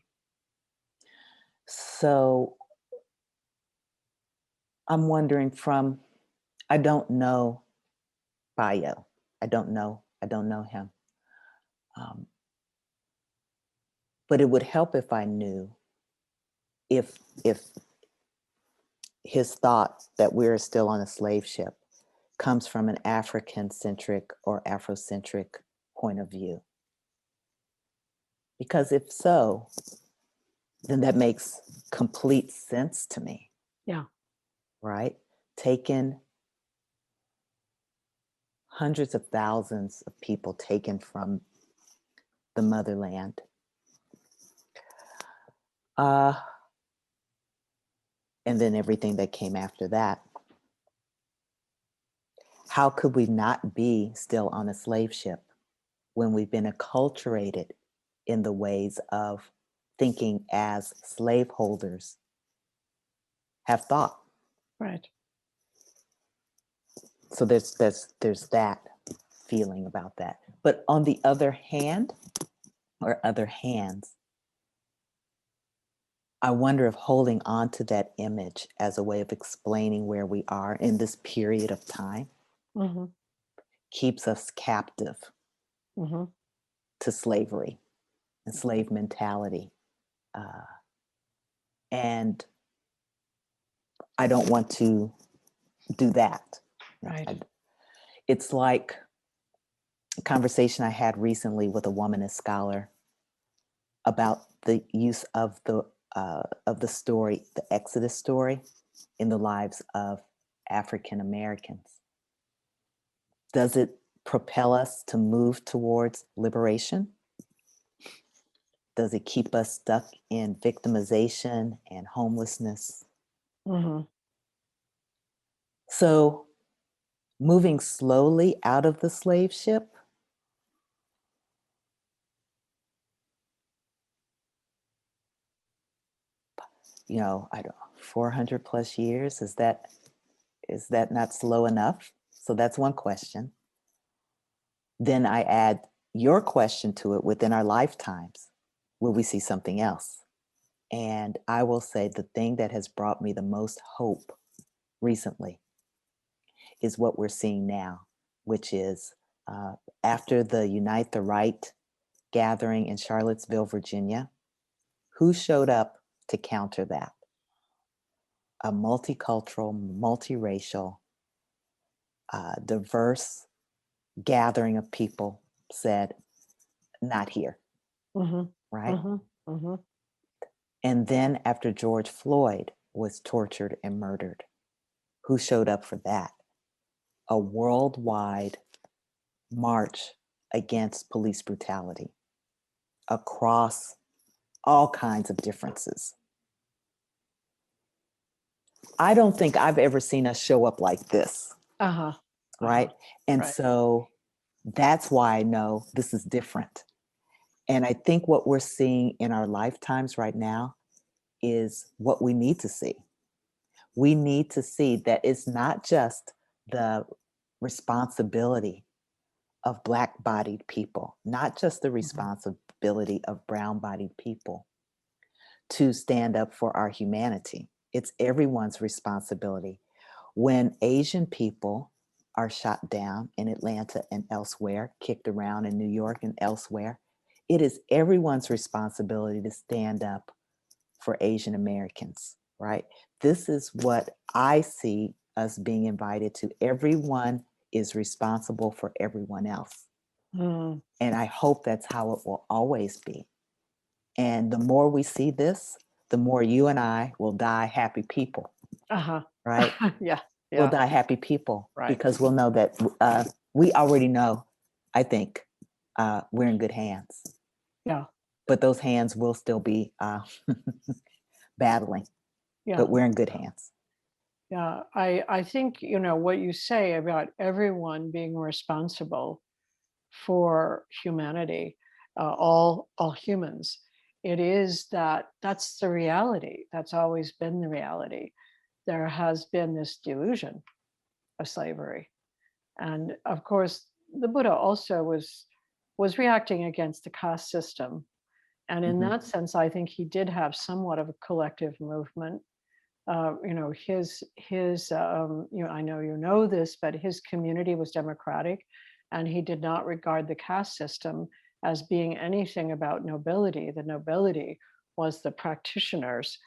So I'm wondering I don't know Ayo. I don't know him. But it would help if I knew if his thought that we're still on a slave ship comes from an African-centric or Afrocentric point of view. Because if so, then that makes complete sense to me. Yeah. Right? Taken hundreds of thousands of people taken from the motherland. And then everything that came after that. How could we not be still on a slave ship when we've been acculturated in the ways of thinking as slaveholders have thought? Right. So there's that feeling about that. But on the other hand, or other hands, I wonder if holding on to that image as a way of explaining where we are in this period of time keeps us captive to slavery and slave mentality. And I don't want to do that. Right. It's like a conversation I had recently with a womanist scholar about the use of the story, the Exodus story, in the lives of African Americans. Does it propel us to move towards liberation? Does it keep us stuck in victimization and homelessness? Mm-hmm. So, moving slowly out of the slave ship, I don't know, 400 plus years, is that not slow enough? So that's one question. Then I add your question to it: within our lifetimes, will we see something else? And I will say the thing that has brought me the most hope recently is what we're seeing now, which is after the Unite the Right gathering in Charlottesville, Virginia, who showed up to counter that? A multicultural, multiracial, diverse gathering of people said, not here, Mm-hmm. right? Mm-hmm. Mm-hmm. And then after George Floyd was tortured and murdered, who showed up for that? A worldwide march against police brutality across all kinds of differences. I don't think I've ever seen us show up like this, Uh-huh. right? And Right. so that's why I know this is different. And I think what we're seeing in our lifetimes right now is what we need to see. We need to see that it's not just the responsibility of Black-bodied people, not just the responsibility of brown-bodied people to stand up for our humanity. It's everyone's responsibility. When Asian people are shot down in Atlanta and elsewhere, kicked around in New York and elsewhere, it is everyone's responsibility to stand up for Asian Americans, right? This is what I see us being invited to. Everyone is responsible for everyone else. Mm. And I hope that's how it will always be. And the more we see this, the more you and I will die happy people, Uh-huh. right? Yeah. We'll Yeah. die happy people Right. because we'll know that we already know, I think, we're in good hands. Yeah. But those hands will still be battling, Yeah. but we're in good hands. Yeah. I think, what you say about everyone being responsible for humanity, all humans, that's the reality. That's always been the reality. There has been this delusion of slavery. And of course, the Buddha also was reacting against the caste system. And in that sense, I think he did have somewhat of a collective movement. I know you know this, but his community was democratic, and he did not regard the caste system as being anything about nobility. The nobility was the practitioners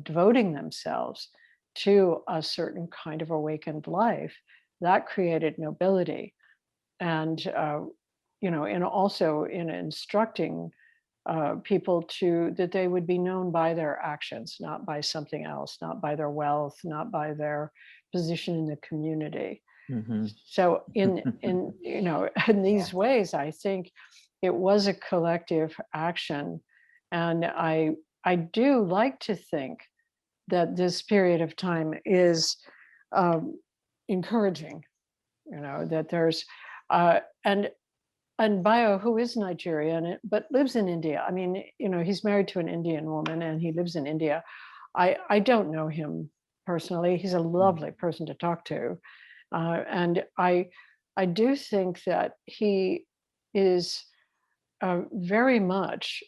devoting themselves to a certain kind of awakened life that created nobility. And and also in instructing people that they would be known by their actions, not by something else, not by their wealth, not by their position in the community. So in these ways, I think it was a collective action, and I do like to think that this period of time is encouraging. That there's and Bayo, who is Nigerian but lives in India. I mean, he's married to an Indian woman and he lives in India. I don't know him personally. He's a lovely person to talk to, and I do think that he is very much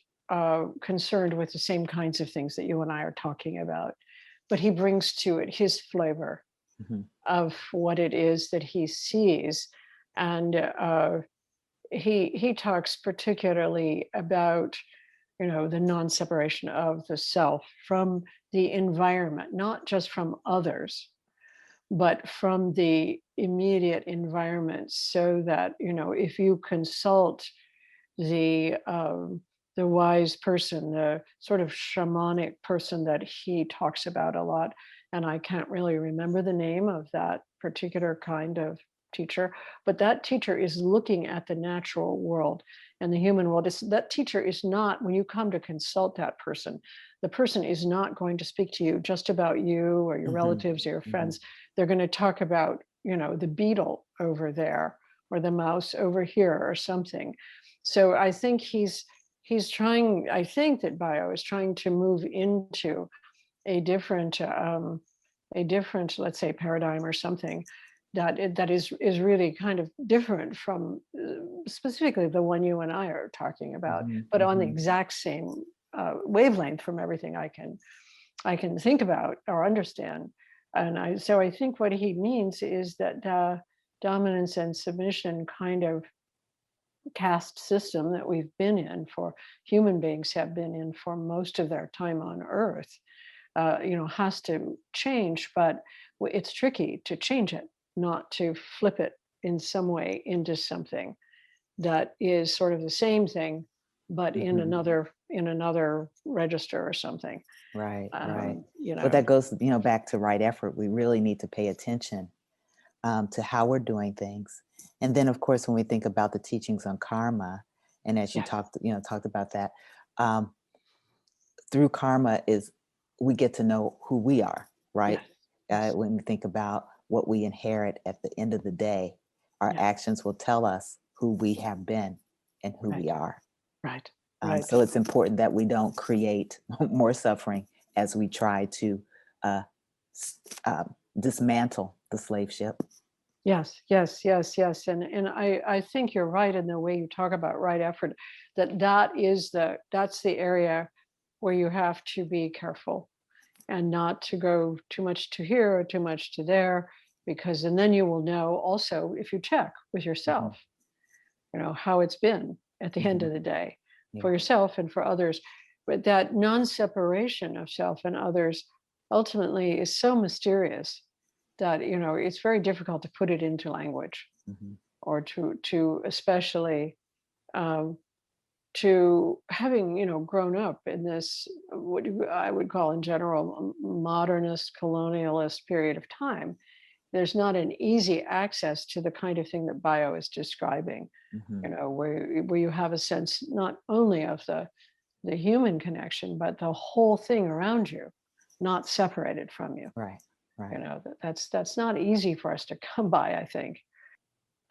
concerned with the same kinds of things that you and I are talking about, but he brings to it his flavor of what it is that he sees, and he talks particularly about the non-separation of the self from the environment, not just from others, but from the immediate environment, so that if you consult the wise person, the sort of shamanic person that he talks about a lot, and I can't really remember the name of that particular kind of teacher, but that teacher is looking at the natural world and the human world. That teacher is not, when you come to consult that person, the person is not going to speak to you just about you or your relatives or your friends. They're going to talk about, the beetle over there or the mouse over here or something. So I think he's trying, I think that Bio is trying to move into a different, let's say, paradigm or something that is really kind of different from specifically the one you and I are talking about, but on the exact same wavelength from everything I can think about or understand. And so I think what he means is that dominance and submission kind of caste system that we've been in, for human beings have been in for most of their time on Earth, has to change, but it's tricky to change it, not to flip it in some way into something that is sort of the same thing, but in another register or something. Right, right. You But know, that goes, back to right effort. We really need to pay attention to how we're doing things. And then, of course, when we think about the teachings on karma, and as you talked about that, through karma is we get to know who we are, right? Yes. When we think about what we inherit at the end of the day, our actions will tell us who we have been and who we are. Right. So it's important that we don't create more suffering as we try to dismantle the slave ship. Yes. And I think you're right in the way you talk about right effort, that's the area where you have to be careful and not to go too much to here or too much to there, because and then you will know also, if you check with yourself, how it's been at the end of the day for yourself and for others. But that non-separation of self and others ultimately is so mysterious that it's very difficult to put it into language, or to especially to having grown up in this, what I would call in general modernist colonialist period of time. There's not an easy access to the kind of thing that Bio is describing, where you have a sense not only of the human connection, but the whole thing around you, not separated from you. Right. That's not easy for us to come by, I think.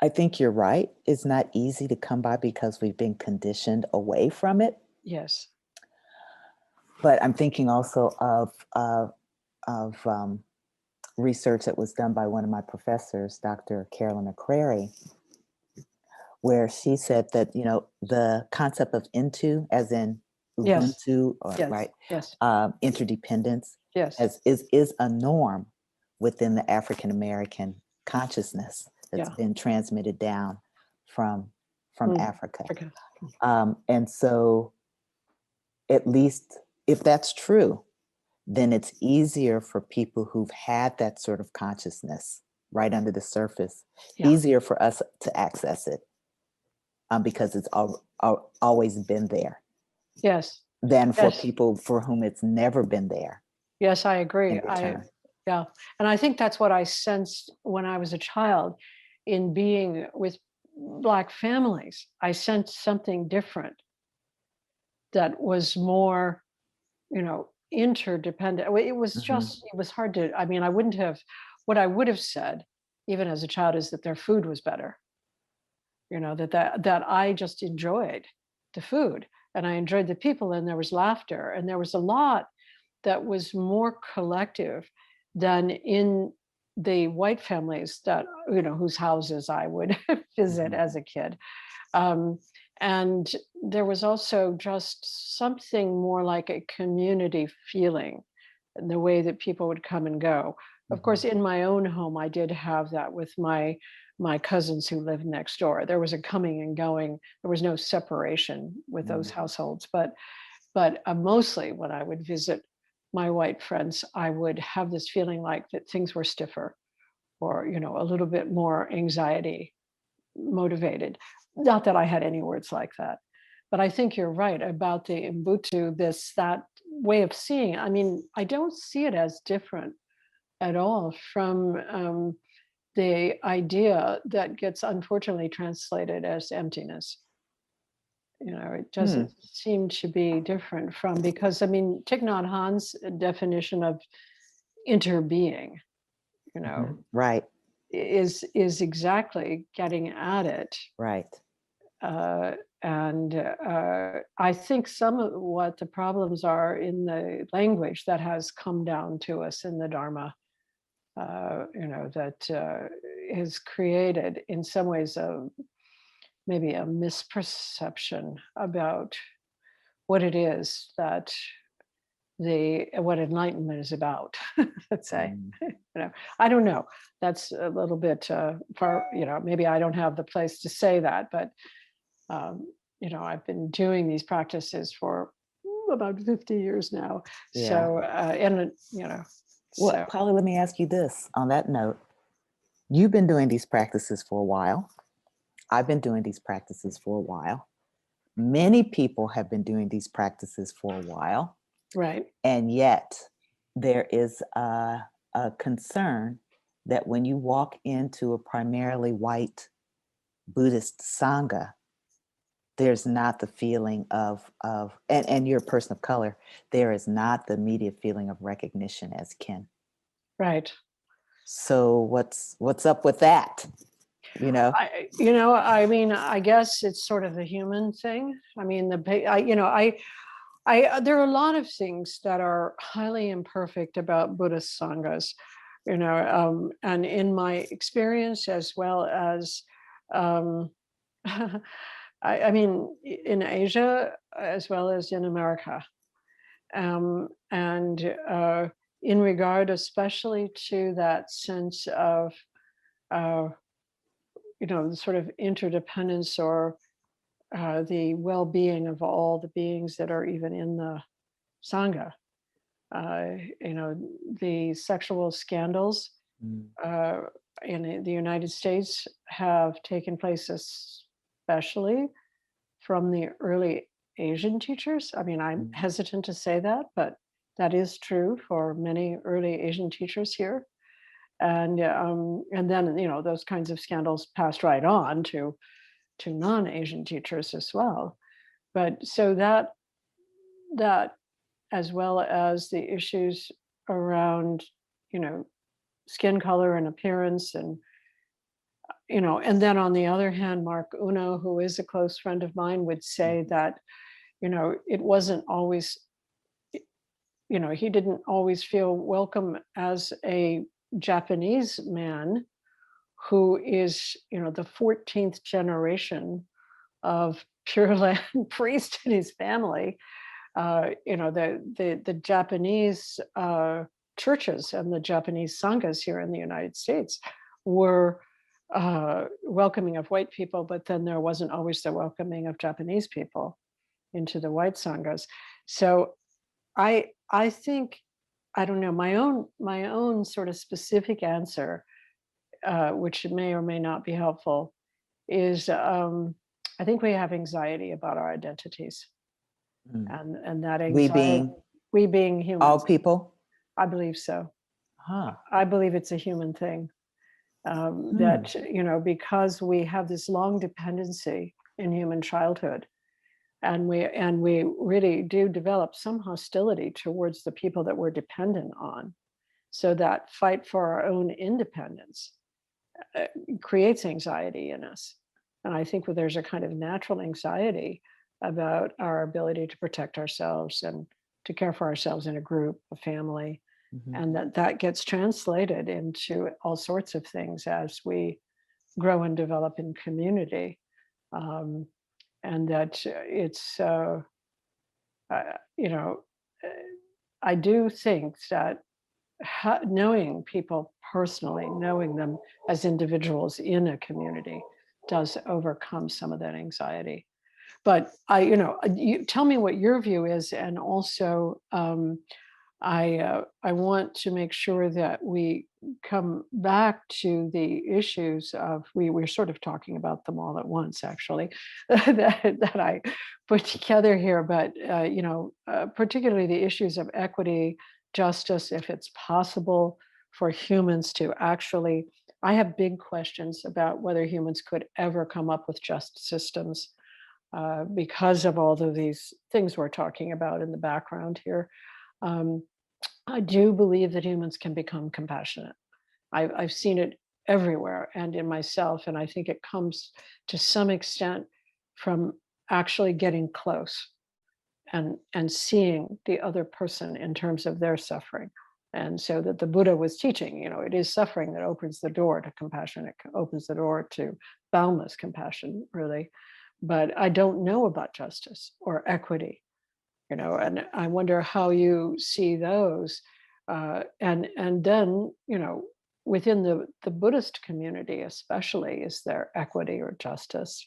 I think you're right. It's not easy to come by because we've been conditioned away from it. Yes. But I'm thinking also of research that was done by one of my professors, Dr. Carolyn McCrary, where she said that, the concept of into, as in Ubuntu, interdependence, is a norm within the African American consciousness that's been transmitted down from Africa. And so, at least if that's true, then it's easier for people who've had that sort of consciousness right under the surface, easier for us to access it, because it's always been there. Yes. Than for people for whom it's never been there. Yes, I agree. And I think that's what I sensed when I was a child in being with Black families. I sensed something different that was more, interdependent. It was just, it was hard to, what I would have said, even as a child, is that their food was better. That I just enjoyed the food and I enjoyed the people, and there was laughter, and there was a lot that was more collective than in the white families that, whose houses I would visit as a kid. And there was also just something more like a community feeling in the way that people would come and go. Of course, in my own home, I did have that with my cousins who lived next door. There was a coming and going. There was no separation with those households. But mostly when I would visit my white friends, I would have this feeling like that things were stiffer, or a little bit more anxiety motivated. Not that I had any words like that, but I think you're right about the Ubuntu, that way of seeing. I mean, I don't see it as different at all from the idea that gets unfortunately translated as emptiness. It doesn't seem to be different from, because I mean, Thich Nhat Hanh's definition of interbeing, Right. is exactly getting at it. Right. And I think some of what the problems are in the language that has come down to us in the Dharma, that is created in some ways maybe a misperception about what it is that what enlightenment is about. Let's say, I don't know. That's a little bit far. Maybe I don't have the place to say that, but I've been doing these practices for about 50 years now. Yeah. So, Well, so Polly, let me ask you this on that note. You've been doing these practices for a while. I've been doing these practices for a while. Many people have been doing these practices for a while. right. And yet there is a concern that when you walk into a primarily white Buddhist Sangha, there's not the feeling of and you're a person of color, there is not the immediate feeling of recognition as kin. Right. So what's up with that? I mean, I guess it's sort of a human thing. I mean, there are a lot of things that are highly imperfect about Buddhist sanghas, and in my experience, as well as, I mean, in Asia as well as in America, and in regard, especially to that sense of, the sort of interdependence, or the well-being of all the beings that are even in the Sangha. The sexual scandals in the United States have taken place especially from the early Asian teachers. I mean, I'm hesitant to say that, but that is true for many early Asian teachers here. And then, those kinds of scandals passed right on to non-Asian teachers as well. But so that as well as the issues around, skin color and appearance, and and then on the other hand, Mark Uno, who is a close friend of mine, would say that, it wasn't always, he didn't always feel welcome as a Japanese man who is, the 14th generation of Pure Land priest in his family. The Japanese churches and the Japanese sanghas here in the United States were welcoming of white people, but then there wasn't always the welcoming of Japanese people into the white sanghas. So I think, I don't know, my own sort of specific answer, which may or may not be helpful, is I think we have anxiety about our identities, and that anxiety, we being humans, all people. I believe so. I believe it's a human thing, that because we have this long dependency in human childhood, and we really do develop some hostility towards the people that we're dependent on. So that fight for our own independence creates anxiety in us. And I think there's a kind of natural anxiety about our ability to protect ourselves and to care for ourselves in a group, a family, and that gets translated into all sorts of things as we grow and develop in community. And that it's, I do think that knowing people personally, knowing them as individuals in a community, does overcome some of that anxiety. But you tell me what your view is, and also I want to make sure that we come back to the issues of, we're sort of talking about them all at once, actually, that I put together here, but particularly the issues of equity, justice, if it's possible for humans to actually I have big questions about whether humans could ever come up with just systems because of all of these things we're talking about in the background here. Um, I do believe that humans can become compassionate. I've seen it everywhere and in myself, and I think it comes to some extent from actually getting close and seeing the other person in terms of their suffering. And so that the Buddha was teaching, it is suffering that opens the door to compassion. It opens the door to boundless compassion, really. But I don't know about justice or equity, and I wonder how you see those. And then, within the Buddhist community, especially, is there equity or justice,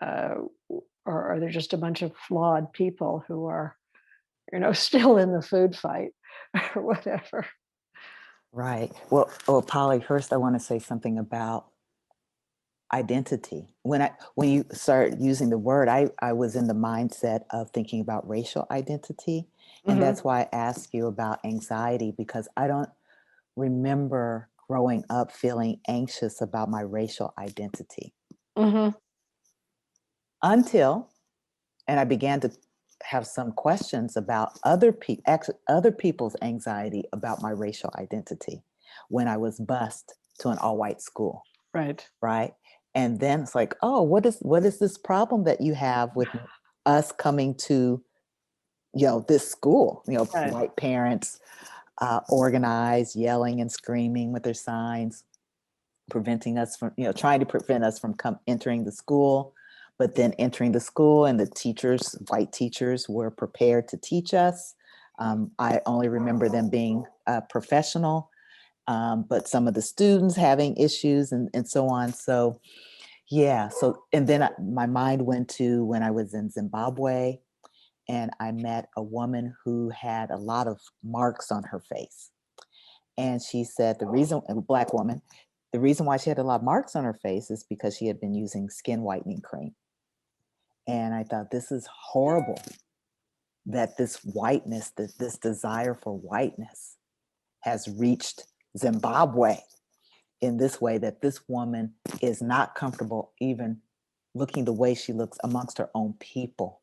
uh, or are there just a bunch of flawed people who are, still in the food fight or whatever? Right. Well, Polly, first I want to say something about identity. When you start using the word, I was in the mindset of thinking about racial identity. And Mm-hmm. that's why I asked you about anxiety, because I don't remember growing up feeling anxious about my racial identity Mm-hmm. until, and I began to have some questions about other people's anxiety about my racial identity when I was bused to an all-white school, Right. right? And then it's like, oh, what is this problem that you have with us coming to, this school? Right. White parents organized, yelling and screaming with their signs, preventing us from, trying to prevent us from entering the school. But then entering the school, and the teachers, white teachers, were prepared to teach us. I only remember them being professional, but some of the students having issues and so on. So, yeah. So, and then my mind went to when I was in Zimbabwe, and I met a woman who had a lot of marks on her face. And she said a Black woman, the reason why she had a lot of marks on her face is because she had been using skin whitening cream. And I thought, this is horrible that this whiteness, this desire for whiteness has reached Zimbabwe in this way, that this woman is not comfortable even looking the way she looks amongst her own people,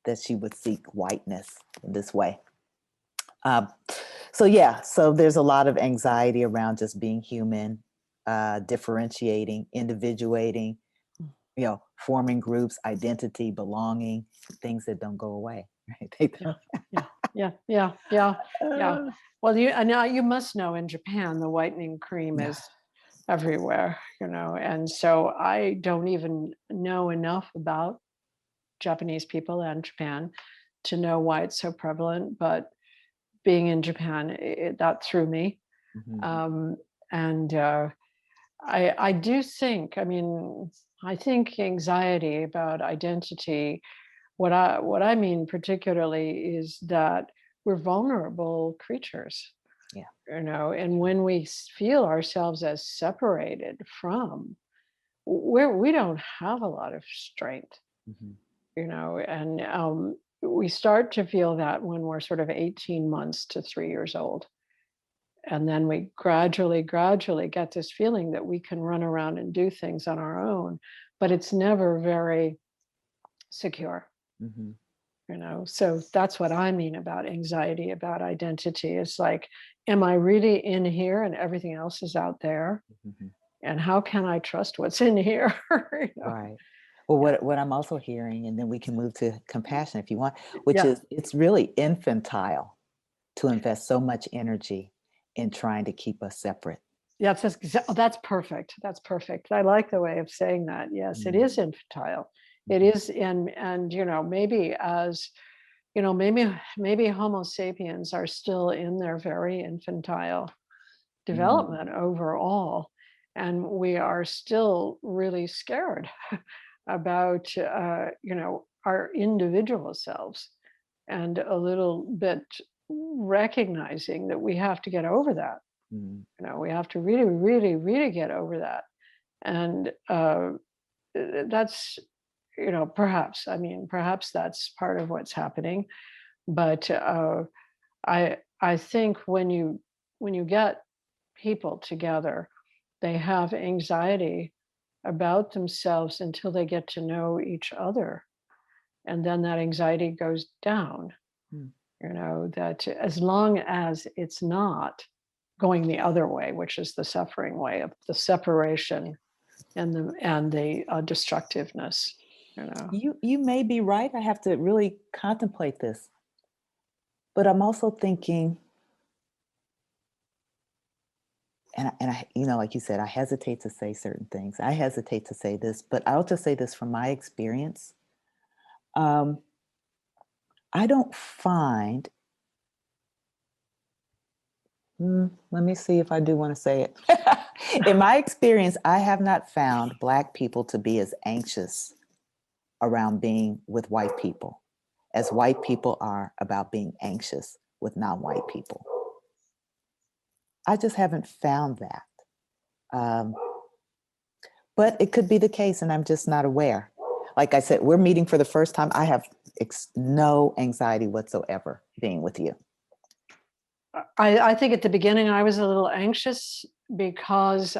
that she would seek whiteness in this way. So there's a lot of anxiety around just being human, differentiating, individuating, forming groups, identity, belonging, things that don't go away. Right? They Yeah. don't. Yeah. Well, now you must know in Japan, the whitening cream Yeah. is everywhere, and so I don't even know enough about Japanese people and Japan to know why it's so prevalent. But being in Japan, that threw me. Mhm. Um, and I do think, I think anxiety about identity, what I mean particularly is that we're vulnerable creatures, Yeah. and when we feel ourselves as separated from, where we don't have a lot of strength, Mhm. and we start to feel that when we're sort of 18 months to 3 years old. And then we gradually get this feeling that we can run around and do things on our own, but it's never very secure. Mhm. So that's what I mean about anxiety about identity. It's like, am I really in here and everything else is out there, Mhm. and how can I trust what's in here? Right. Well, Yeah. what I'm also hearing, and then we can move to compassion if you want, which Yeah. is, it's really infantile to invest so much energy in trying to keep us separate. Yeah, that's perfect. That's perfect. I like the way of saying that. Yes, it Mm. is infantile. It Mhm. is, and maybe as maybe Homo sapiens are still in their very infantile Mm. development overall, and we are still really scared about our individual selves, and a little bit recognizing that we have to get over that. Mm. We have to really, really, really get over that. And that's, perhaps that's part of what's happening. But I think when you get people together they have anxiety about themselves until they get to know each other. And then that anxiety goes down. Mm. That as long as it's not going the other way, which is the suffering way of the separation and the destructiveness. You may be right. I have to really contemplate this. But I'm also thinking, and I, like you said, I hesitate to say certain things. I hesitate to say this, but I'll just say this from my experience. I don't find, let me see if I do want to say it. In my experience, I have not found Black people to be as anxious around being with white people as white people are about being anxious with non-white people. I just haven't found that. But it could be the case, and I'm just not aware. Like I said, we're meeting for the first time. I have no anxiety whatsoever being with you. I think at the beginning I was a little anxious because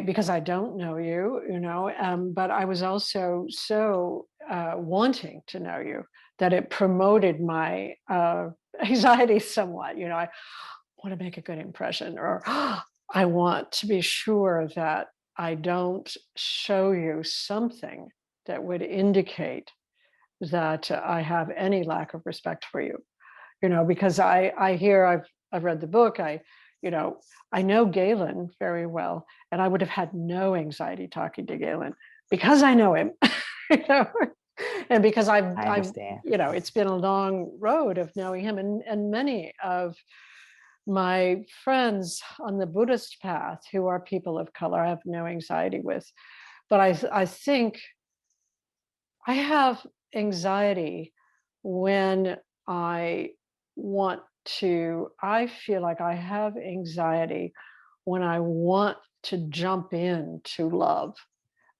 because I don't know you, but I was also so wanting to know you that it promoted my anxiety somewhat. I want to make a good impression, or I want to be sure that I don't show you something that would indicate that I have any lack of respect for you. Because I hear I've read the book. I know Galen very well, and I would have had no anxiety talking to Galen because I know him, and because I understand. it's been a long road of knowing him, and many of my friends on the Buddhist path who are people of color, I have no anxiety with. But I think I have anxiety when I feel like I have anxiety when I want to jump into love,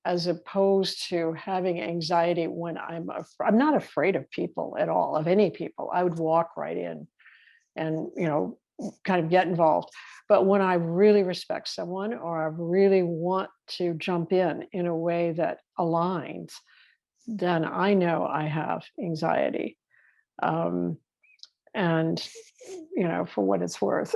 as opposed to having anxiety when I'm not afraid of people at all, of any people. I would walk right in and, kind of get involved. But when I really respect someone, or I really want to jump in a way that aligns, then I know I have anxiety. And for what it's worth.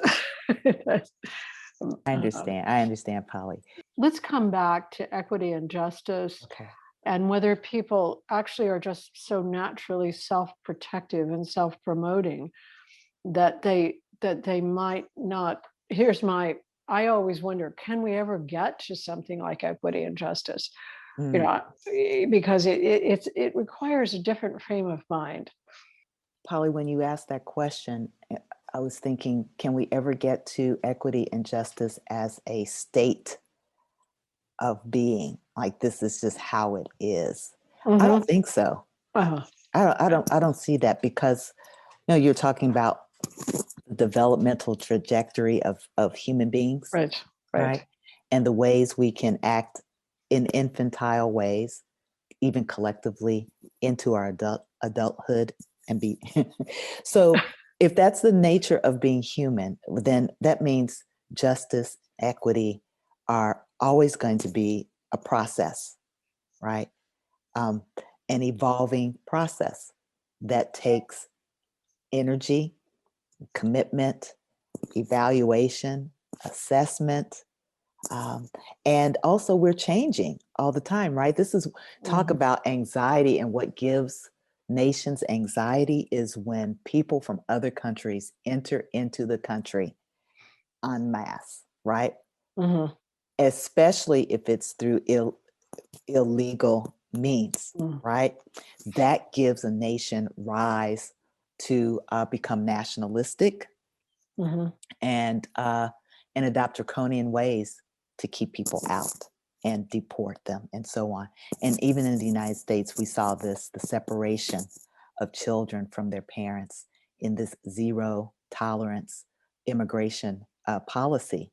I understand, Polly. Let's come back to equity and justice, Okay. and whether people actually are just so naturally self-protective and self-promoting that they might not. I always wonder, can we ever get to something like equity and justice? Because it requires a different frame of mind. Polly, when you asked that question, I was thinking, can we ever get to equity and justice as a state of being? Like, this is just how it is. I don't think so. Uh-huh. I don't see that, because you're talking about the developmental trajectory of human beings, Right. And the ways we can act in infantile ways, even collectively, into our adulthood and be. So if that's the nature of being human, then that means justice, equity are always going to be a process, right? An evolving process that takes energy, commitment, evaluation, assessment. And also we're changing all the time, right? This is talk about anxiety, and what gives nations anxiety is when people from other countries enter into the country en masse, right? Especially if it's through illegal means, right? That gives a nation rise to become nationalistic and adopt draconian ways to keep people out and deport them and so on. And even in the United States, we saw the separation of children from their parents in this zero tolerance immigration policy.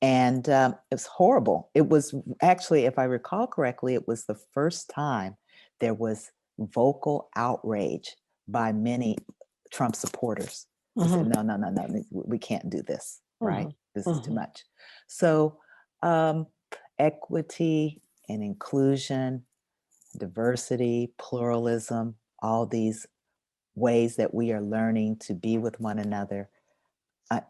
And it's horrible. It was actually, if I recall correctly, it was the first time there was vocal outrage by many Trump supporters. They said, no, we can't do this, right? This is too much. So equity and inclusion, diversity, pluralism, all these ways that we are learning to be with one another,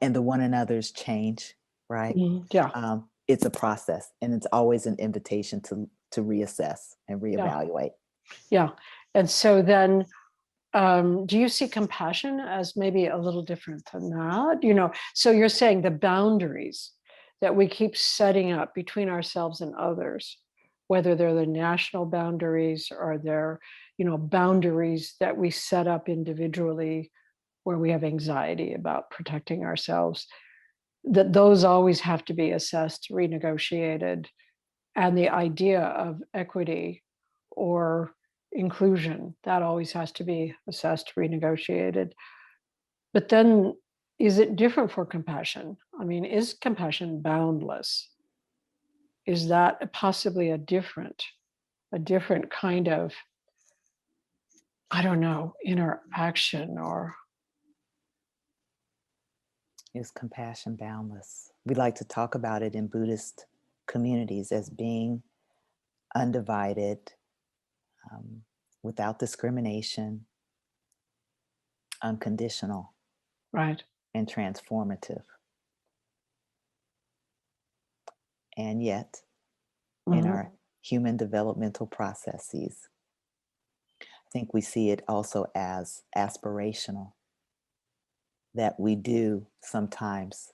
and the one another's change, right? Yeah. It's a process, and it's always an invitation to reassess and reevaluate. Yeah. And so then, do you see compassion as maybe a little different than that? So you're saying the boundaries that we keep setting up between ourselves and others, whether they're the national boundaries or they're, boundaries that we set up individually where we have anxiety about protecting ourselves, that those always have to be assessed, renegotiated. And the idea of equity or inclusion, that always has to be assessed, renegotiated. But then, is it different for compassion? I mean, is compassion boundless? Is that possibly a different kind of, I don't know, interaction or? Is compassion boundless? We like to talk about it in Buddhist communities as being undivided, without discrimination, unconditional, Right. and transformative. And yet, in our human developmental processes, I think we see it also as aspirational, that we do sometimes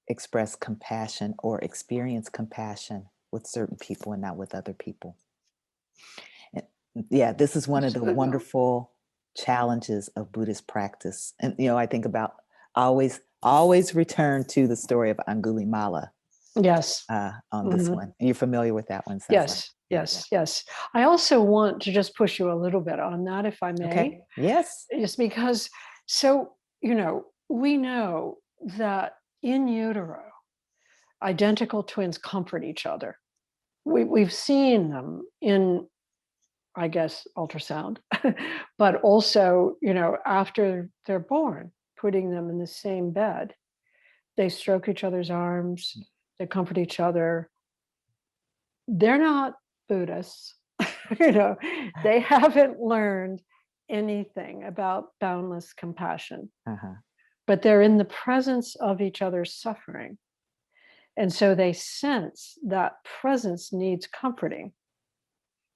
express compassion or experience compassion with certain people and not with other people. And yeah, this is one of the wonderful challenges of Buddhist practice. And I think about always return to the story of Angulimala. Yes. On this one. You're familiar with that one? Yes. Yes. I also want to just push you a little bit on that, if I may. Okay. Yes. Just because, we know that in utero, identical twins comfort each other. We've seen them in, I guess, ultrasound, but also, after they're born, putting them in the same bed, they stroke each other's arms, they comfort each other. They're not Buddhists, they haven't learned anything about boundless compassion, but they're in the presence of each other's suffering. And so they sense that presence needs comforting.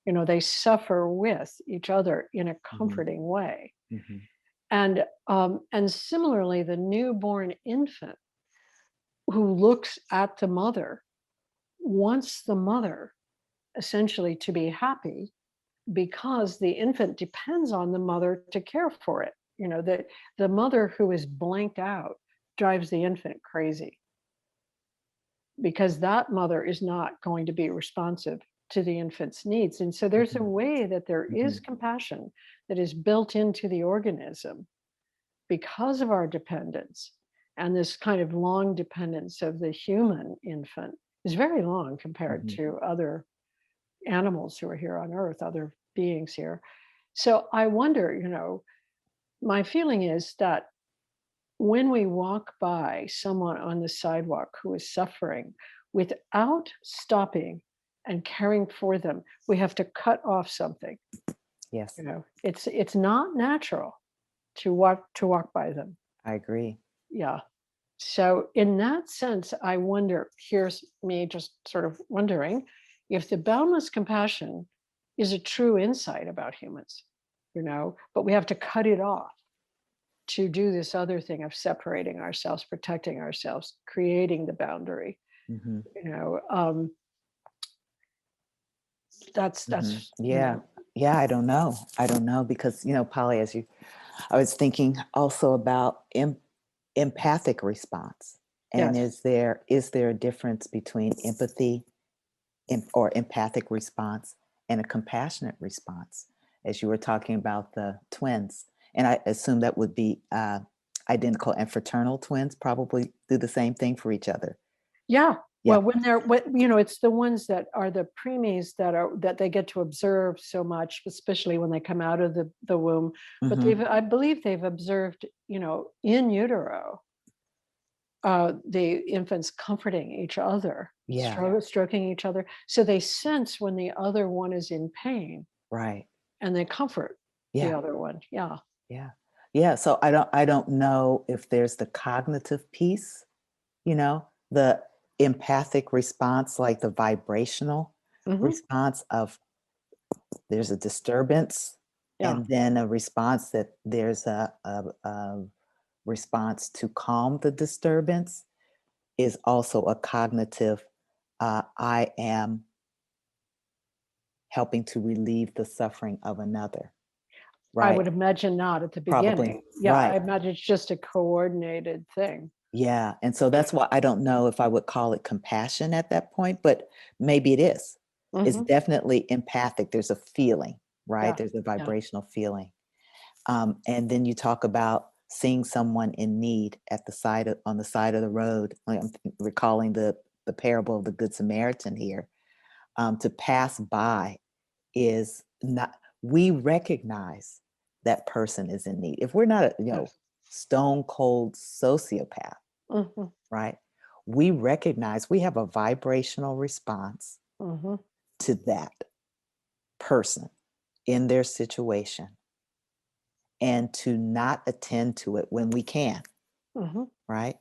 They suffer with each other in a comforting way. And similarly, the newborn infant who looks at the mother wants the mother essentially to be happy, because the infant depends on the mother to care for it. The mother who is blanked out drives the infant crazy, because that mother is not going to be responsive to the infant's needs. And so there's a way that there is compassion that is built into the organism because of our dependence. And this kind of long dependence of the human infant is very long compared to other animals who are here on Earth, other beings here. So I wonder, my feeling is that when we walk by someone on the sidewalk who is suffering, without stopping and caring for them, we have to cut off something. Yes. It's not natural to walk by them. I agree. Yeah. So in that sense, I wonder, here's me just sort of wondering if the boundless compassion is a true insight about humans, but we have to cut it off to do this other thing of separating ourselves, protecting ourselves, creating the boundary. That's yeah. I don't know because Polly, I was thinking also about empathic response, and is there a difference between empathy or empathic response and a compassionate response, as you were talking about the twins? And I assume that would be identical and fraternal twins probably do the same thing for each other. Yeah. Well, it's the ones that are the preemies that they get to observe so much, especially when they come out of the womb. But I believe they've observed, in utero, the infants comforting each other, Yeah. stroking each other. So they sense when the other one is in pain Right. and they comfort the Yeah. other one. Yeah. Yeah. Yeah. So I don't know if there's the cognitive piece, the empathic response, like the vibrational Hmm. response of there's a disturbance, Yeah. and then a response that there's a response to calm the disturbance is also a cognitive, I am helping to relieve the suffering of another, I right? would imagine not at the Probably, beginning. Yeah. I right. imagine it's just a coordinated thing. Yeah. And so that's why I don't know if I would call it compassion at that point, but maybe it is. It's Hmm. definitely empathic. There's a feeling, right? Yeah. There's a Yeah. vibrational feeling. And then you talk about seeing someone in need on the side of the road. Like, I'm recalling the parable of the Good Samaritan here. To pass by is not, we recognize that person is in need. If we're not, Yes. stone cold sociopath, Hmm. right? We recognize we have a vibrational response Hmm. to that person in their situation, and to not attend to it when we can, Hmm. right?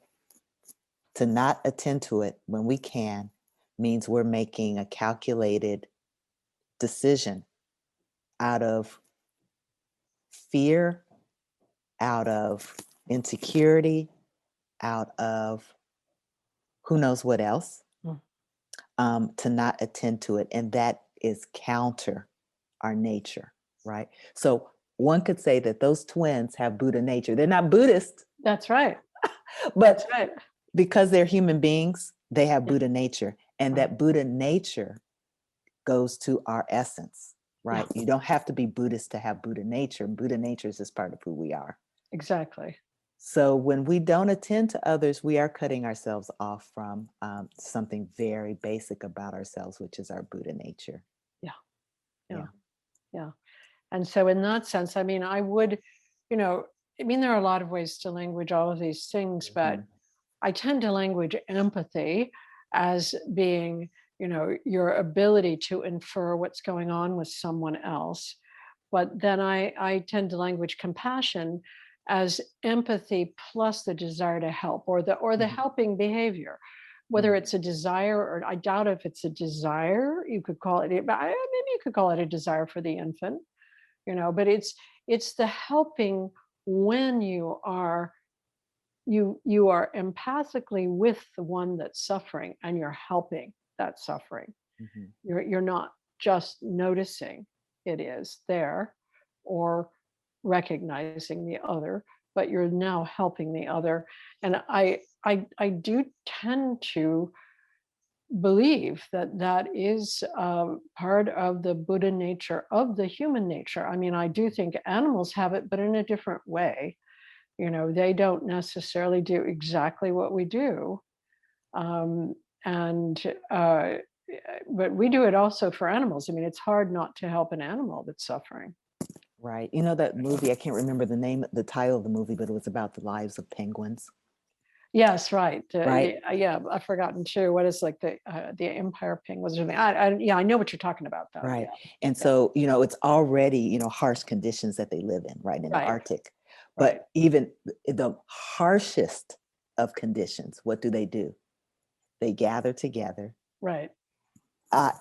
To not attend to it when we can means we're making a calculated decision out of fear, out of insecurity, out of who knows what else, to not attend to it. And that is counter our nature, right? So one could say that those twins have Buddha nature. They're not Buddhist, That's right. That's but right. because they're human beings, they have Yeah. Buddha nature. And Right. that Buddha nature goes to our essence, Yeah. right? You don't have to be Buddhist to have Buddha nature. Buddha nature is just part of who we are. Exactly. So when we don't attend to others, we are cutting ourselves off from something very basic about ourselves, which is our Buddha nature. Yeah. Yeah. Yeah. Yeah. And so in that sense, I mean, I would, you know, I mean, there are a lot of ways to language all of these things, but Mhm. I tend to language empathy as being, your ability to infer what's going on with someone else. But then I tend to language compassion as empathy plus the desire to help, or the Mhm. helping behavior. Whether Mhm. it's a desire, or I doubt if it's a desire, you could call it, but maybe you could call it a desire for the infant, but it's the helping when you are empathically with the one that's suffering, and you're helping that suffering. Mhm. You're not just noticing it is there, or recognizing the other, but you're now helping the other. And I do tend to believe that that is part of the Buddha nature of the human nature. I mean, I do think animals have it, but in a different way. They don't necessarily do exactly what we do. Um, and but we do it also for animals. I mean, it's hard not to help an animal that's suffering. Right. You know that movie, I can't remember the title of the movie, but it was about the lives of penguins, Yes, right. right? Yeah, I've forgotten too. What is like the Empire Penguins or something? Yeah, I know what you're talking about though. Right. Yeah, And yeah, so, it's already, harsh conditions that they live in, right, in the right, Arctic. right, But even the harshest of conditions, what do? They gather together right,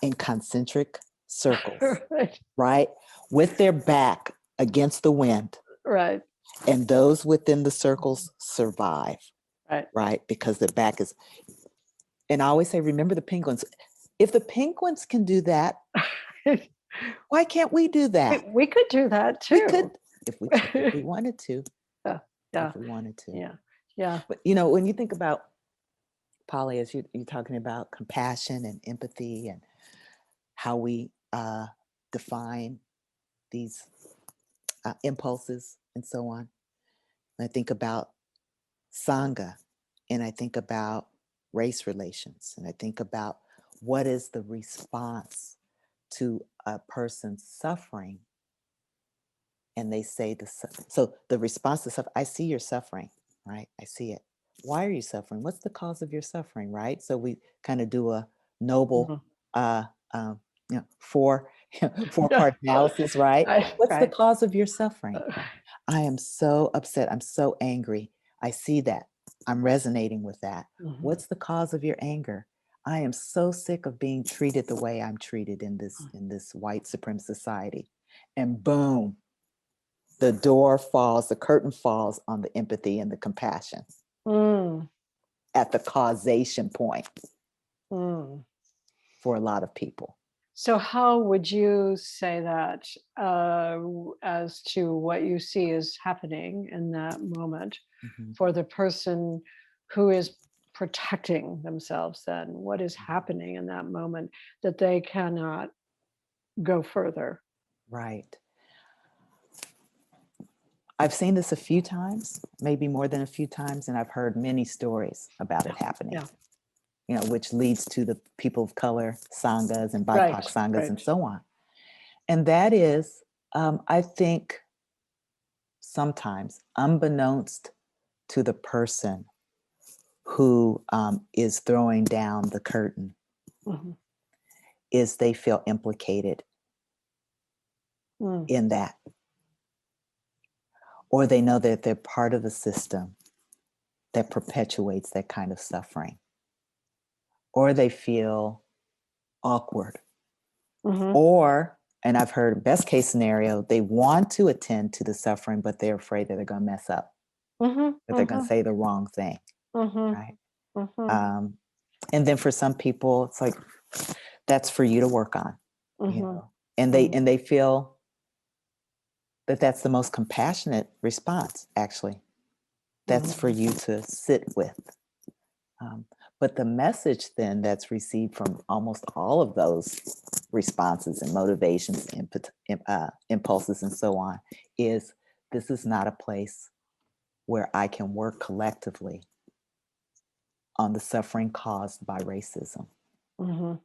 in concentric circles, right, right, with their back against the wind. right, And those within the circles survive, right. right, because their back is. And I always say, remember the penguins. If the penguins can do that, why can't we do we, that? we could do that We could, too. if we wanted to, Yeah, yeah, if we wanted to. yeah, yeah. But when you think about, Polly, as you're talking about compassion and empathy and how we define these impulses and so on, I think about Sangha, and I think about race relations, and I think about what is the response to a person suffering. And they say so the response to suffering, I see your suffering, right? I see it. why are you suffering? What's the cause of your suffering, right? So we kind of do a noble, uh, you know, four-part analysis, right? What's the Right. cause of your suffering? I am so upset. I'm so angry. I see that. I'm resonating with that. Mhm. What's the cause of your anger? I am so sick of being treated the way I'm treated in this white supremacist society. And boom, the curtain falls on the empathy and the compassion Mm, at the causation point mm. for a lot of people. So how would you say that as to what you see is happening in that moment Mhm. for the person who is protecting themselves then? What is happening in that moment that they cannot go further? Right. I've seen this a few times, maybe more than a few times, and I've heard many stories about it happening. Yeah. You know, which leads to the people of color sanghas and Right, BIPOC sanghas right. and so on. And that is, I think, sometimes unbeknownst to the person who is throwing down the curtain, Mhm. is they feel implicated Mm, in that, or they know that they're part of a system that perpetuates that kind of suffering, or they feel awkward, mhm, or, and I've heard best case scenario, they want to attend to the suffering, but they're afraid that they're going to mess up, mhm, that they're going to mhm, say the wrong thing, mhm, right? mhm, And then for some people, it's like, that's for you to work on, you mhm, know, and mhm, they feel that that's the most compassionate response, actually. That's for mhm. you to sit with. But the message then that's received from almost all of those responses and motivations, impulses, and so on is, this is not a place where I can work collectively on the suffering caused by racism. Mhm.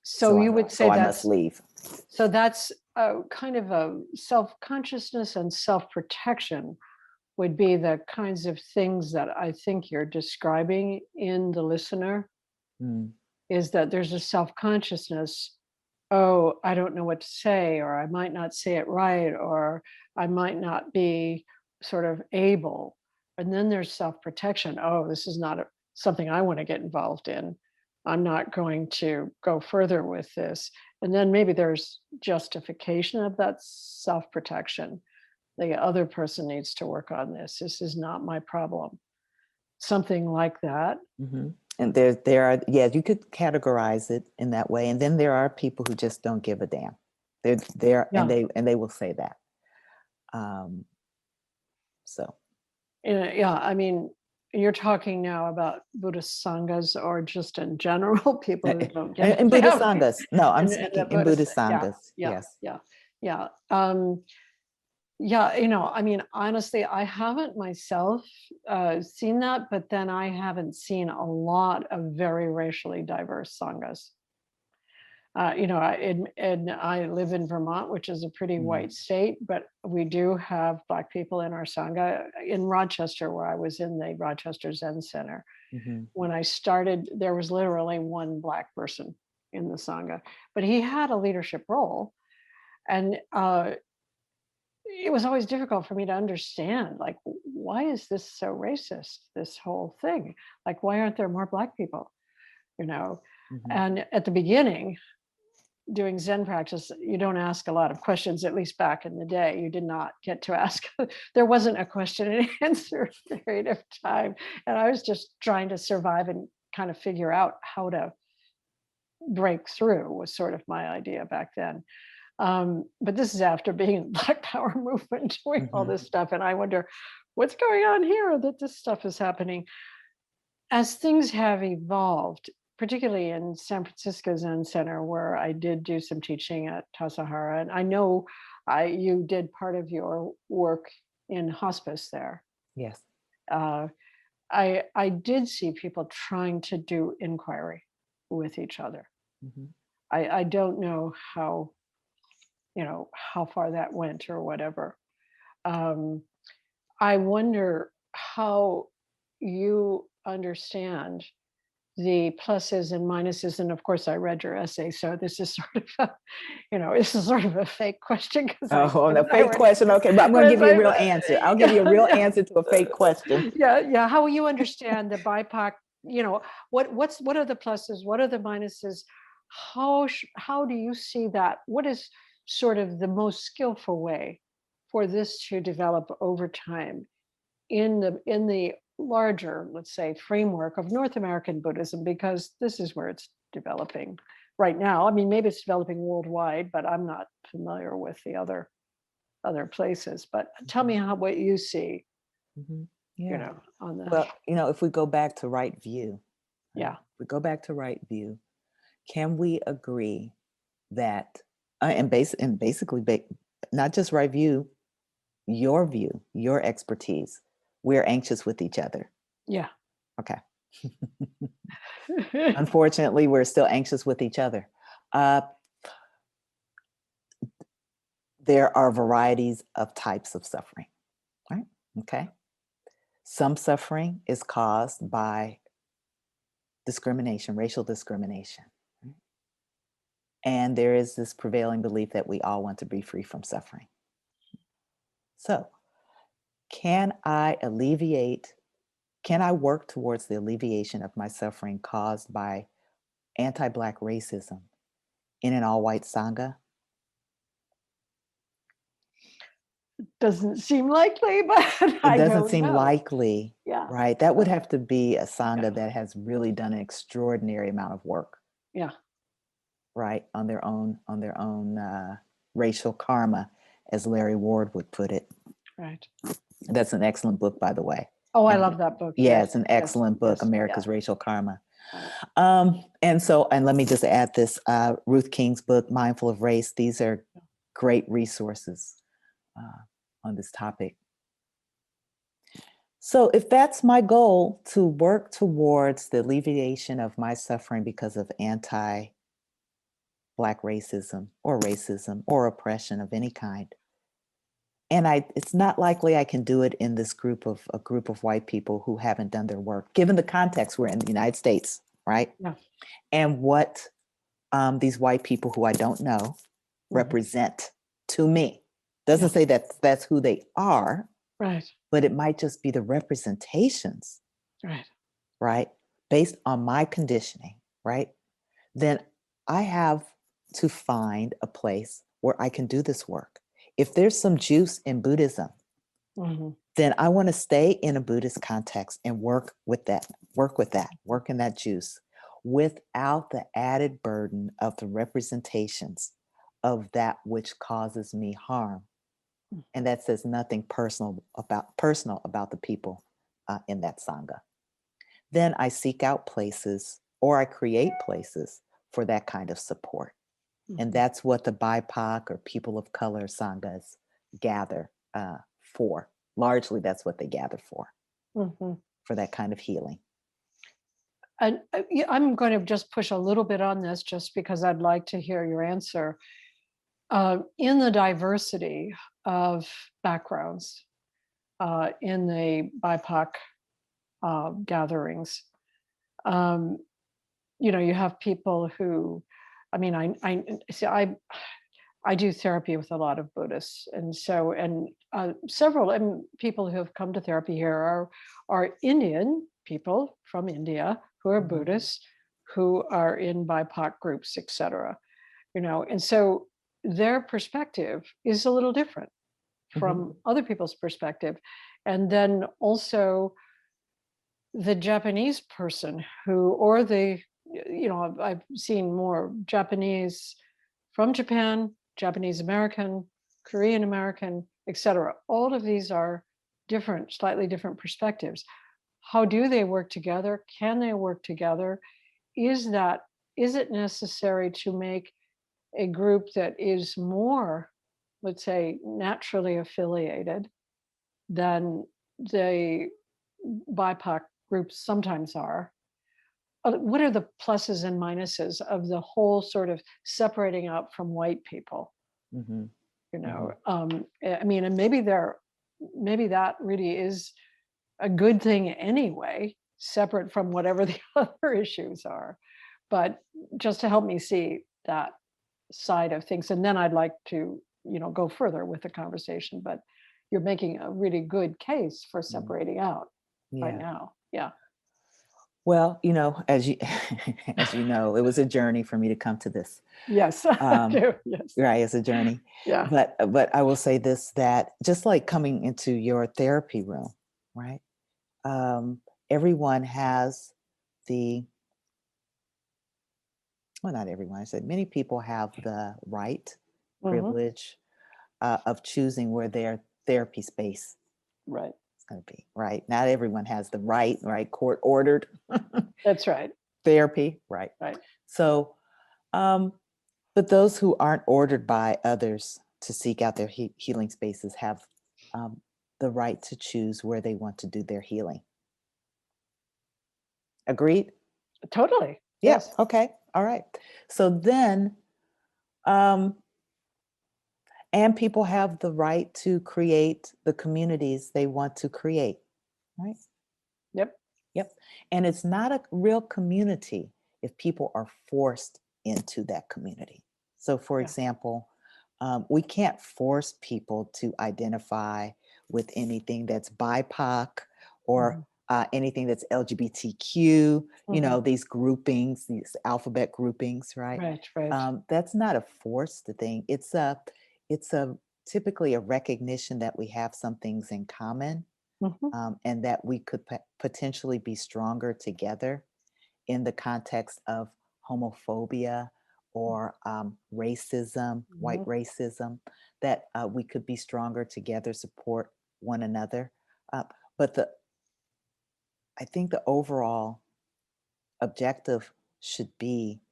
So So you would say I must leave. that's a kind of a self-consciousness and self-protection would be the kinds of things that I think you're describing in the listener, Mm, is that there's a self-consciousness. Oh, I don't know what to say, or I might not say it right, or I might not be sort of able. And then there's self-protection. Oh, this is not something I want to get involved in. I'm not going to go further with this. And then maybe there's justification of that self-protection. The other person needs to work on this. This is not my problem. Something like that. mhm. And there are, yeah, you could categorize it in that way. And then there are people who just don't give a damn. They're there, Yeah. and they will say that. Um, so Yeah. I mean, you're talking now about Buddhist sanghas or just in general, people who don't give a in Buddhist damn. sanghas, no, I'm And the speaking in Buddhist yeah, sanghas. yeah, Yes. yeah, yeah. Yeah, I mean, honestly, I haven't myself seen that, but then I haven't seen a lot of very racially diverse sanghas. I live in Vermont, which is a pretty Mm, white state, but we do have Black people in our Sangha. In Rochester, where I was in the Rochester Zen Center, mhm, when I started, there was literally one Black person in the Sangha, but he had a leadership role. And it was always difficult for me to understand, like, why is this so racist, this whole thing? Like, why aren't there more Black people? You know, mhm, and at the beginning, doing Zen practice, you don't ask a lot of questions, at least back in the day. You did not get to ask. There wasn't a question and answer period of time. And I was just trying to survive and kind of figure out how to break through, was sort of my idea back then. But this is after being in the Black Power movement, doing all mhm, this stuff. And I wonder what's going on here that this stuff is happening. As things have evolved, particularly in San Francisco Zen Center, where I did do some teaching at Tassajara, and I know you did part of your work in hospice there. yes. Uh, I did see people trying to do inquiry with each other. Mhm, I don't know how far that went or whatever. Um, I wonder how you understand the pluses and minuses. And of course, I read your essay, so this is sort of a, this is sort of a fake question because Oh, a fake question. Okay, but I'm going to give you a real answer. I'll give you a real answer to a fake question. Yeah. How will you understand the BIPOC? What are the pluses? What are the minuses? How do you see that? What is sort of the most skillful way for this to develop over time in the larger, let's say, framework of North American Buddhism, because this is where it's developing right now. I mean, maybe it's developing worldwide, but I'm not familiar with the other places. But tell me what you see, Yeah. on that. Well, if we go back to right view, Yeah. we go back to right view, can we agree that, and basically, not just right view, your expertise, we're anxious with each other? Yeah. Okay. Unfortunately, we're still anxious with each other. There are varieties of types of suffering, right? Okay. Some suffering is caused by discrimination, racial discrimination. Right? And there is this prevailing belief that we all want to be free from suffering. So, can I work towards the alleviation of my suffering caused by anti-Black racism in an all-white Sangha? Doesn't seem likely, but It doesn't seem likely, Yeah. right? That would have to be a Sangha that has really done an extraordinary amount of work. Yeah. Right, on their own racial karma, as Larry Ward would put it. Right. That's an excellent book, by the way. Oh, I love that book. Yeah, it's an excellent book, America's Racial Karma. And let me just add this, Ruth King's book, Mindful of Race. These are great resources on this topic. So if that's my goal, to work towards the alleviation of my suffering because of anti-Black racism or oppression of any kind, and it's not likely I can do it in this group of white people who haven't done their work, given the context we're in the United States, right? Yeah. And what these white people who I don't know represent to me. Doesn't say that that's who they are, right? But it might just be the representations, right? Based on my conditioning, right? Then I have to find a place where I can do this work. If there's some juice in Buddhism, then I want to stay in a Buddhist context and work in that juice without the added burden of the representations of that which causes me harm. And that says nothing personal about the people in that Sangha. Then I seek out places, or I create places for that kind of support. And that's what the BIPOC or people of color Sanghas gather for. Largely, that's what they gather for that kind of healing. And I'm going to just push a little bit on this just because I'd like to hear your answer. In the diversity of backgrounds in the BIPOC gatherings, you have people who, I mean, I do therapy with a lot of Buddhists, and several people who have come to therapy here are Indian people from India who are Buddhists, who are in BIPOC groups, etc. And so their perspective is a little different from other people's perspective. And then also the Japanese person I've seen more Japanese from Japan, Japanese American, Korean American, etc. All of these are different, slightly different perspectives. How do they work together? Can they work together? Is it necessary to make a group that is more, let's say, naturally affiliated than the BIPOC groups sometimes are? What are the pluses and minuses of the whole sort of separating out from white people? I mean, and maybe that really is a good thing anyway, separate from whatever the other issues are. But just to help me see that side of things. And then I'd like to, go further with the conversation, but you're making a really good case for separating out right Yeah. now. Yeah. Well, as you as you know, it was a journey for me to come to this. Yes. Yes. Right, it's a journey. Yeah. But I will say this, that just like coming into your therapy room, right? Everyone has well, not everyone, I said many people have the right, Mhm. privilege of choosing where their therapy space Right. is going to be, right? Not everyone has the right, court ordered That's right. therapy, right? Right. So, but those who aren't ordered by others to seek out their healing spaces have the right to choose where they want to do their healing. Agreed? Totally. Yeah. Yes. Okay. All right. So then, and people have the right to create the communities they want to create, right? Yep. Yep. And it's not a real community if people are forced into that community. So, for Yeah. example, we can't force people to identify with anything that's BIPOC or anything that's LGBTQ, these groupings, these alphabet groupings, right? Right. Right. That's not a forced thing. It's a typically a recognition that we have some things in common, and that we could potentially be stronger together in the context of homophobia or racism, white racism, that we could be stronger together, support one another. But I think the overall objective should be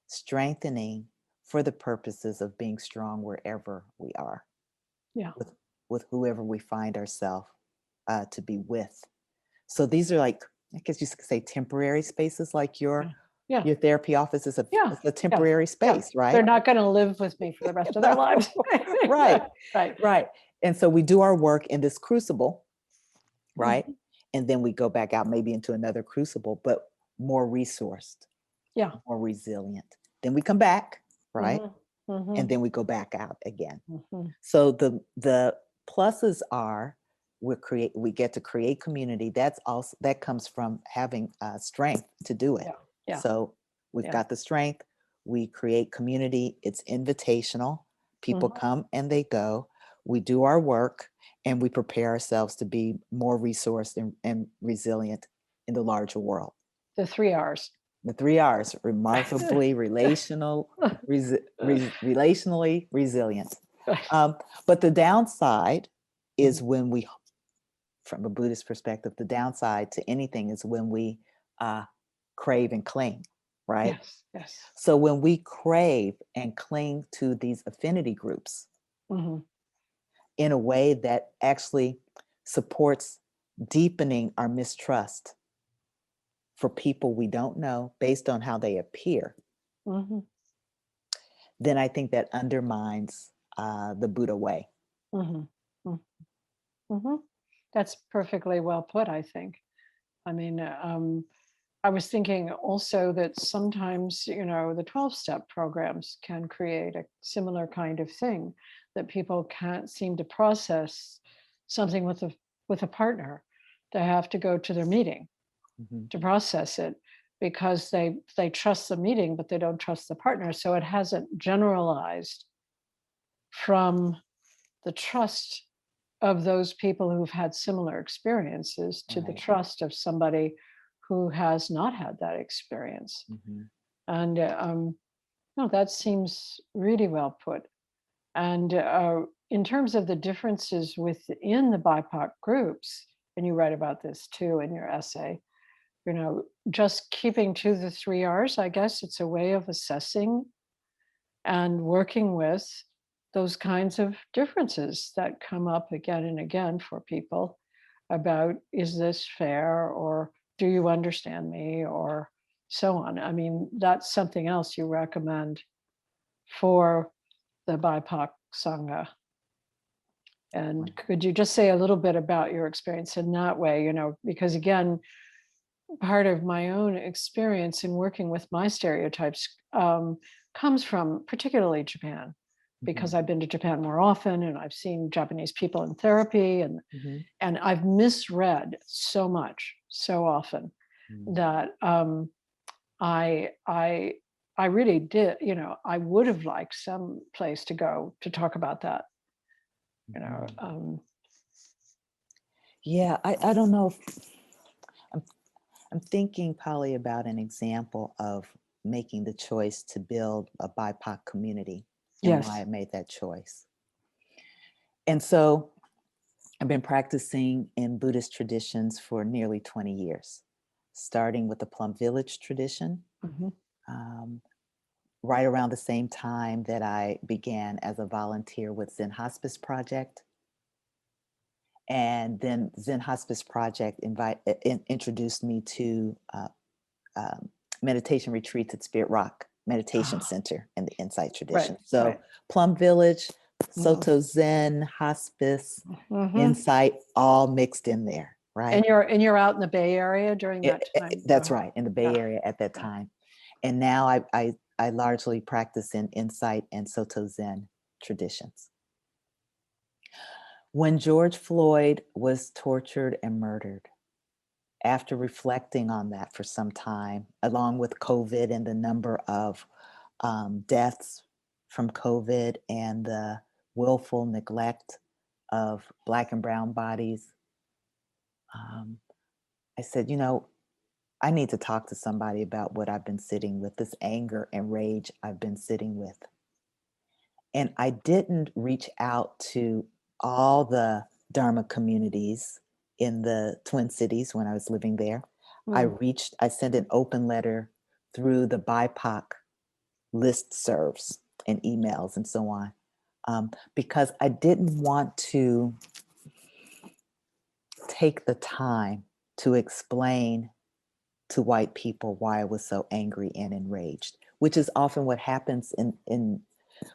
strengthening for the purposes of being strong wherever we are, Yeah. with whoever we find ourselves to be with. So these are, like, I guess you could say, temporary spaces, like Yeah. Yeah. your therapy office is Yeah. a temporary space, right? They're not going to live with me for the rest of their lives. Right. Right. Right. And so we do our work in this crucible, right? Mhm. And then we go back out maybe into another crucible, but more resourced, Yeah. more resilient. Then we come back, right? Mhm. And then we go back out again. Mhm. So the pluses are we get to create community. That comes from having strength to do it. Yeah. Yeah. So we've Yeah. got the strength. We create community. It's invitational. People come and they go. We do our work, and we prepare ourselves to be more resourced and resilient in the larger world. The 3 R's. The 3 R's: remarkably relationally resilient. But the downside is when we, from a Buddhist perspective, the downside to anything is when we crave and cling, right? Yes. Yes. So when we crave and cling to these affinity groups Mhm. in a way that actually supports deepening our mistrust for people we don't know based on how they appear, Mhm. then I think that undermines the Buddha way. Mhm. Mhm. Mhm. That's perfectly well put, I think. I mean, I was thinking also that sometimes, the 12-step programs can create a similar kind of thing, that people can't seem to process something with a partner. They have to go to their meeting Mhm. to process it because they trust the meeting, but they don't trust the partner. So it hasn't generalized from the trust of those people who've had similar experiences to the Right. trust of somebody who has not had that experience. Mhm. And no, that seems really well put. And in terms of the differences within the BIPOC groups, and you write about this too in your essay, just keeping to the 3 R's, I guess it's a way of assessing and working with those kinds of differences that come up again and again for people about, is this fair, or do you understand me, or so on. I mean, that's something else you recommend for the BIPOC Sangha. And could you just say a little bit about your experience in that way, you know, because again, part of my own experience in working with my stereotypes comes from particularly Japan, because I've been to Japan more often and I've seen Japanese people in therapy, and I've misread so much, so often, that I really did, you know, I would have liked some place to go to talk about that, you know. Yeah, I don't know if I'm thinking probably about an example of making the choice to build a BIPOC community and why I Yes. made that choice. And so I've been practicing in Buddhist traditions for nearly 20 years, starting with the Plum Village tradition, right around the same time that I began as a volunteer with Zen Hospice Project. And then Zen Hospice Project introduced me to meditation retreats at Spirit Rock Meditation Center in the Insight tradition. So Plum Village, Soto Zen, Hospice, Insight, all mixed in there, right? And you're out in the Bay Area during that time? That's right, in the Bay Area at that time. And now I largely practice in Insight and Soto Zen traditions. When George Floyd was tortured and murdered, after reflecting on that for some time, along with COVID and the number of deaths from COVID and the willful neglect of Black and brown bodies, I said, you know, I need to talk to somebody about what I've been sitting with, this anger and rage I've been sitting with. And I didn't reach out to all the Dharma communities in the Twin Cities when I was living there. I sent an open letter through the BIPOC listservs and emails and so on, because I didn't want to take the time to explain to white people why I was so angry and enraged, which is often what happens in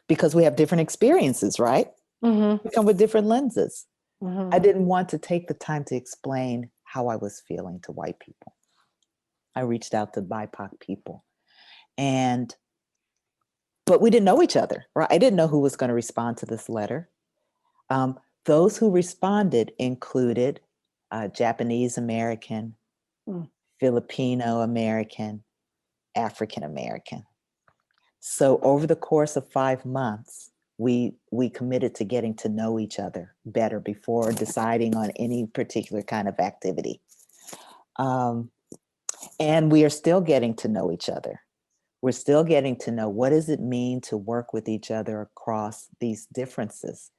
because we have different experiences, right? We come with different lenses. I didn't want to take the time to explain how I was feeling to white people. I reached out to BIPOC people, but we didn't know each other, right? I didn't know who was going to respond to this letter. Those who responded included Japanese American, Filipino American, African American. So over the course of 5 months, we committed to getting to know each other better before deciding on any particular kind of activity. And we are still getting to know each other. We're still getting to know what does it mean to work with each other across these differences,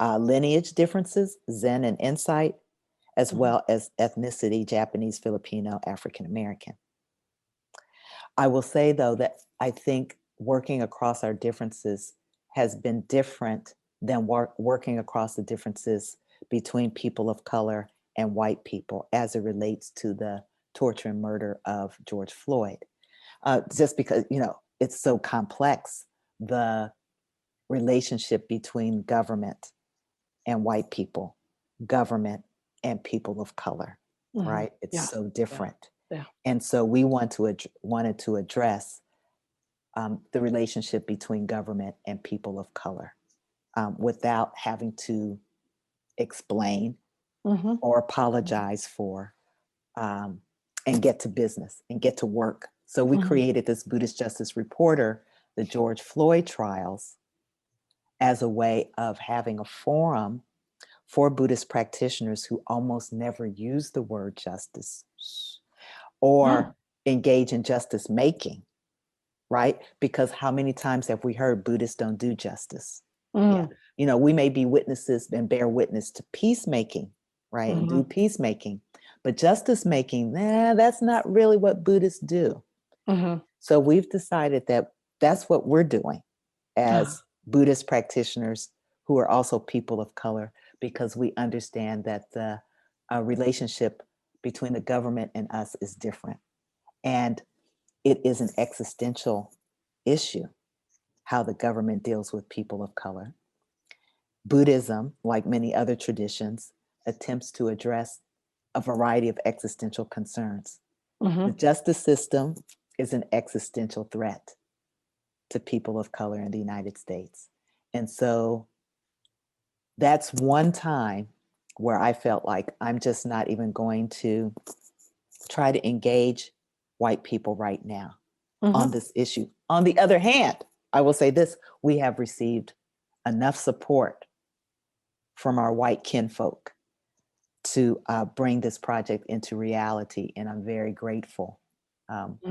lineage differences, Zen and Insight, as well as ethnicity, Japanese, Filipino, African American. I will say, though, that I think working across our differences has been different than working across the differences between people of color and white people as it relates to the torture and murder of George Floyd. Just because, you know, it's so complex, the relationship between government and white people, government and people of color, right? It's so different. And so we wanted to address the relationship between government and people of color without having to explain or apologize for and get to business and get to work. So we created this Buddhist Justice Reporter, the George Floyd trials, as a way of having a forum for Buddhist practitioners who almost never use the word justice or engage in justice making, right? Because how many times have we heard Buddhists don't do justice? Yeah. You know, we may be witnesses and bear witness to peacemaking, right? And do peacemaking, but justice making, that's not really what Buddhists do. So we've decided that that's what we're doing as Buddhist practitioners who are also people of color, because we understand that the relationship between the government and us is different. And it is an existential issue, how the government deals with people of color. Buddhism, like many other traditions, attempts to address a variety of existential concerns. The justice system is an existential threat to people of color in the United States. And so that's one time where I felt like I'm just not even going to try to engage white people right now on this issue. On the other hand, I will say this, we have received enough support from our white kinfolk to bring this project into reality. And I'm very grateful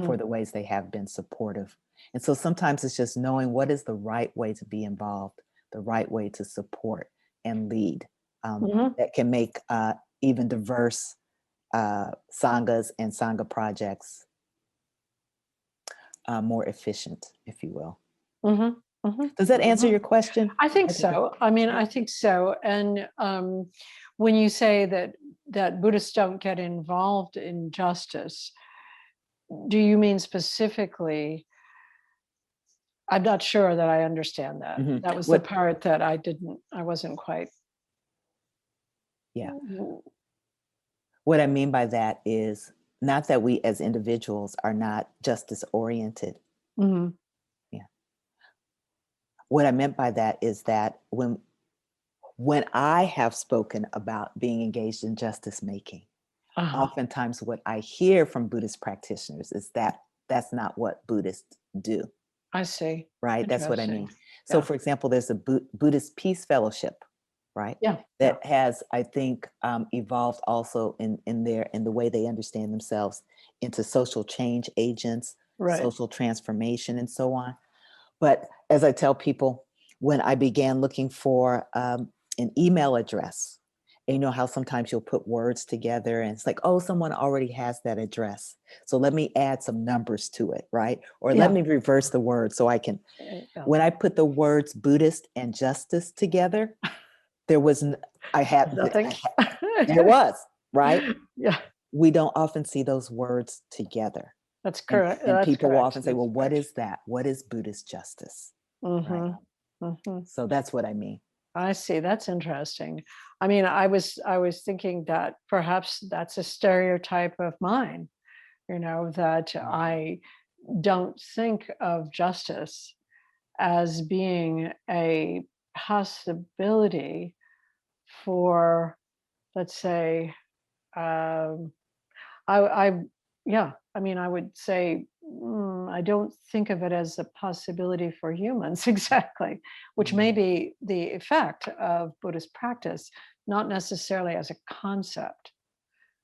for the ways they have been supportive. And so sometimes it's just knowing what is the right way to be involved, the right way to support and lead that can make even diverse sanghas and sangha projects more efficient, if you will. Does that answer your question? I think so. I mean, I think so. And when you say that Buddhists don't get involved in justice, do you mean specifically? I'm not sure that I understand that. That was the part that I wasn't quite. Yeah. What I mean by that is not that we as individuals are not justice oriented. Yeah. What I meant by that is that when I have spoken about being engaged in justice making, oftentimes what I hear from Buddhist practitioners is that that's not what Buddhists do. I see. Right? That's what I mean. So for example, there's a Buddhist Peace Fellowship, right? That has, I think, evolved also in the way they understand themselves into social change agents, social transformation, and so on. But as I tell people, when I began looking for an email address, and you know how sometimes you'll put words together and it's like, oh, someone already has that address. So let me add some numbers to it, right? Or let me reverse the word so I can. When I put the words Buddhist and justice together, there was, I had nothing. There was, right? Yeah. We don't often see those words together. That's correct. And people will often say, well, what is that? What is Buddhist justice? Right? So that's what I mean. I see. That's interesting. I mean, I was thinking that perhaps that's a stereotype of mine, that I don't think of justice as being a possibility for, let's say, I would say I don't think of it as a possibility for humans exactly, which may be the effect of Buddhist practice, not necessarily as a concept,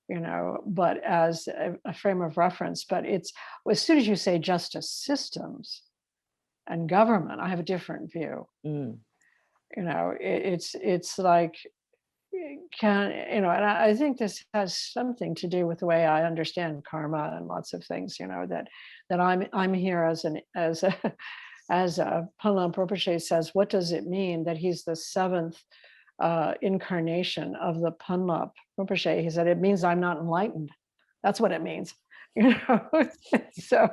but as a frame of reference. But it's, as soon as you say justice systems and government, I have a different view. It's like, and I think this has something to do with the way I understand karma and lots of things, that I'm here as a Panlam Rinpoche says, what does it mean that he's the seventh incarnation of the Panlam Rinpoche? He said, it means I'm not enlightened. That's what it means, So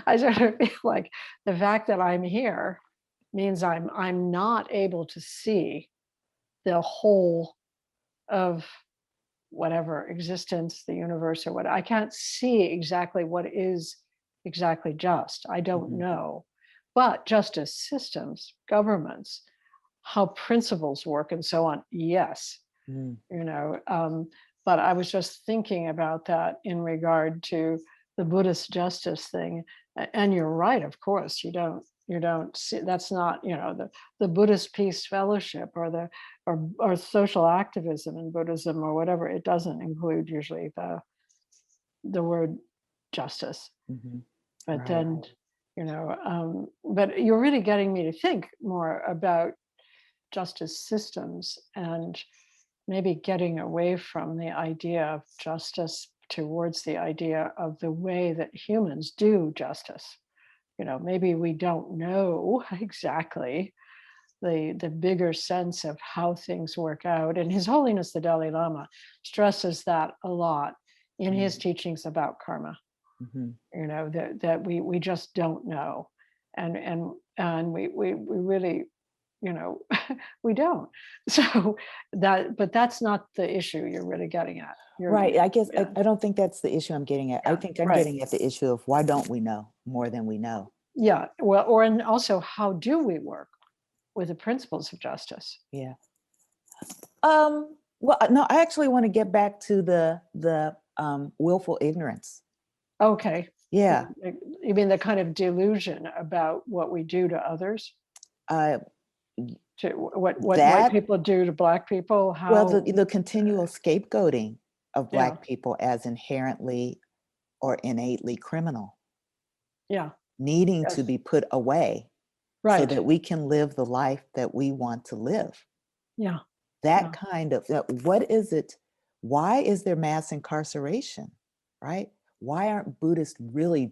I sort of feel like the fact that I'm here means I'm not able to see the whole of whatever existence, the universe, or what. I can't see exactly what is exactly just. I don't know. But justice systems, governments, how principles work and so on, yes. But I was just thinking about that in regard to the Buddhist justice thing. And you're right, of course, you don't see, that's not, the Buddhist Peace Fellowship or social activism in Buddhism or whatever. It doesn't include usually the word justice. But then, but you're really getting me to think more about justice systems and maybe getting away from the idea of justice towards the idea of the way that humans do justice. Maybe we don't know exactly the bigger sense of how things work out. And His Holiness the Dalai Lama stresses that a lot in his teachings about karma. That we just don't know, and we really we don't. So but that's not the issue you're really getting at. Right. I guess Yeah, I don't think that's the issue I'm getting at. I yeah, think I'm right. getting at the issue of why don't we know more than we know? Yeah, well, and also how do we work with the principles of justice? Yeah. Well, no, I actually want to get back to the willful ignorance. Okay. Yeah. You mean the kind of delusion about what we do to others? Uh, To what white that people do to Black people? Well, How? the continual scapegoating of Yeah, Black people as inherently or innately criminal, yeah, needing to yes, be put away so right. that we can live the life that we want to live. Yeah, That yeah. kind of, what is it? Why is there mass incarceration, right? Why aren't Buddhists really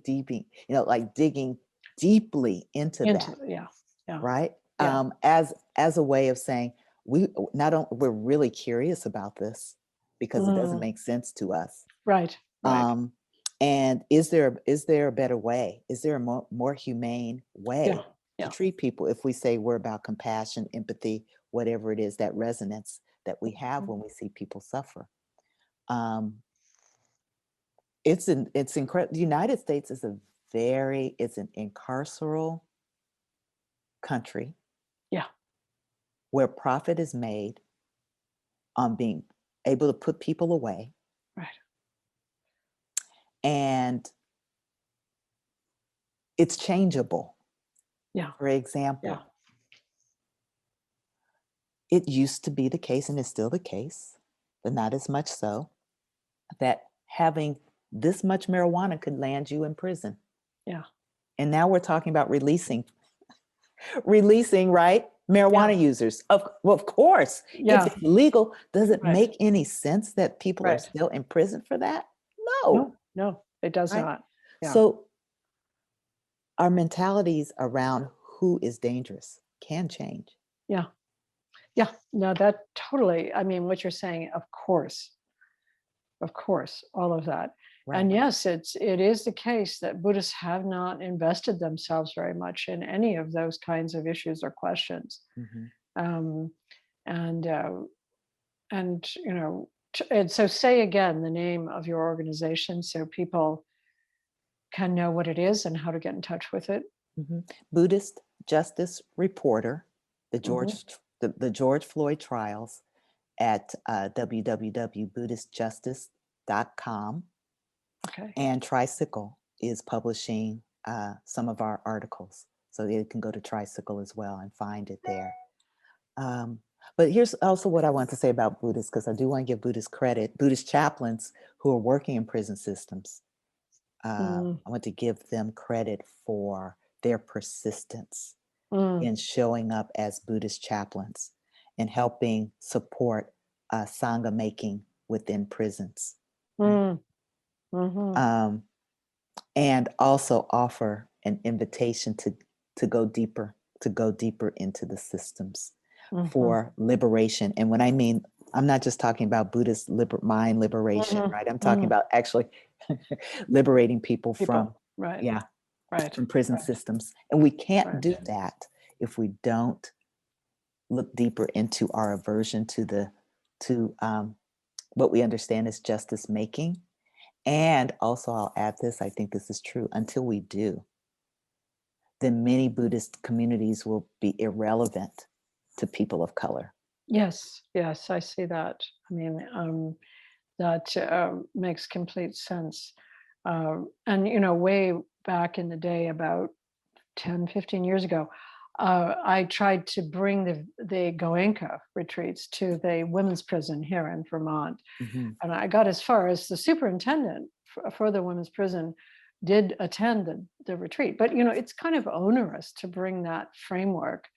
like digging deeply into that, Yeah, yeah, right? yeah. As a way of saying, we're really curious about this because it doesn't Mm, make sense to us. right, right. And is there a better way? Is there a more humane Yeah, way to yeah. treat people if we say we're about compassion, empathy, whatever it is, that resonance that we have Mm, when we see people suffer? Um, it's incredible. The United States is it's an incarceral country yeah, where profit is made on being able to put people away. right. And it's changeable. Yeah, For yeah. example, it used to be the case, and it's still the case, but not as much so, that having this much marijuana could land you in prison. Yeah, And now we're talking about releasing, right? yeah, Marijuana users. Of course, if yeah, it's legal, does it right, make any sense that people are right. still in prison for that? No, No, no, it does right? not. Yeah, So our mentalities around who is dangerous can change. yeah, yeah. No, that totally. I mean, what you're saying, of course, all of that. Right. And yes, it is the case that Buddhists have not invested themselves very much in any of those kinds of issues or questions. Mhm. Um, and and so say again the name of your organization so people can know what it is and how to get in touch with it. Mhm. Buddhist Justice Reporter, Hmm. The George Floyd trials at www.buddhistjustice.com. Okay. And Tricycle is publishing some of our articles. So they can go to Tricycle as well and find it there. Um, but here's also what I want to say about Buddhists, because I do want to give Buddhists credit. Buddhist chaplains who are working in prison systems, Mm, I want to give them credit for their persistence mm, in showing up as Buddhist chaplains and helping support Sangha making within prisons. Right? mm, mhm, Um, and also offer an invitation to go deeper, into the systems mhm, for liberation. And when I mean, I'm not just talking about Buddhist mind liberation, mhm, right? I'm talking mhm. about actually liberating people from, People, right, yeah, right, from prison right, systems. And we can't right. do that if we don't look deeper into our aversion to what we understand as justice making. And also, I'll add this, I think this is true, until we do, then many Buddhist communities will be irrelevant to people of color. Yes, yes, I see that. I mean, that makes complete sense. And, way back in the day, about 10, 15 years ago, I tried to bring the Goenka retreats to the women's prison here in Vermont. Mhm. And I got as far as the superintendent for the women's prison did attend the retreat. But, it's kind of onerous to bring that framework,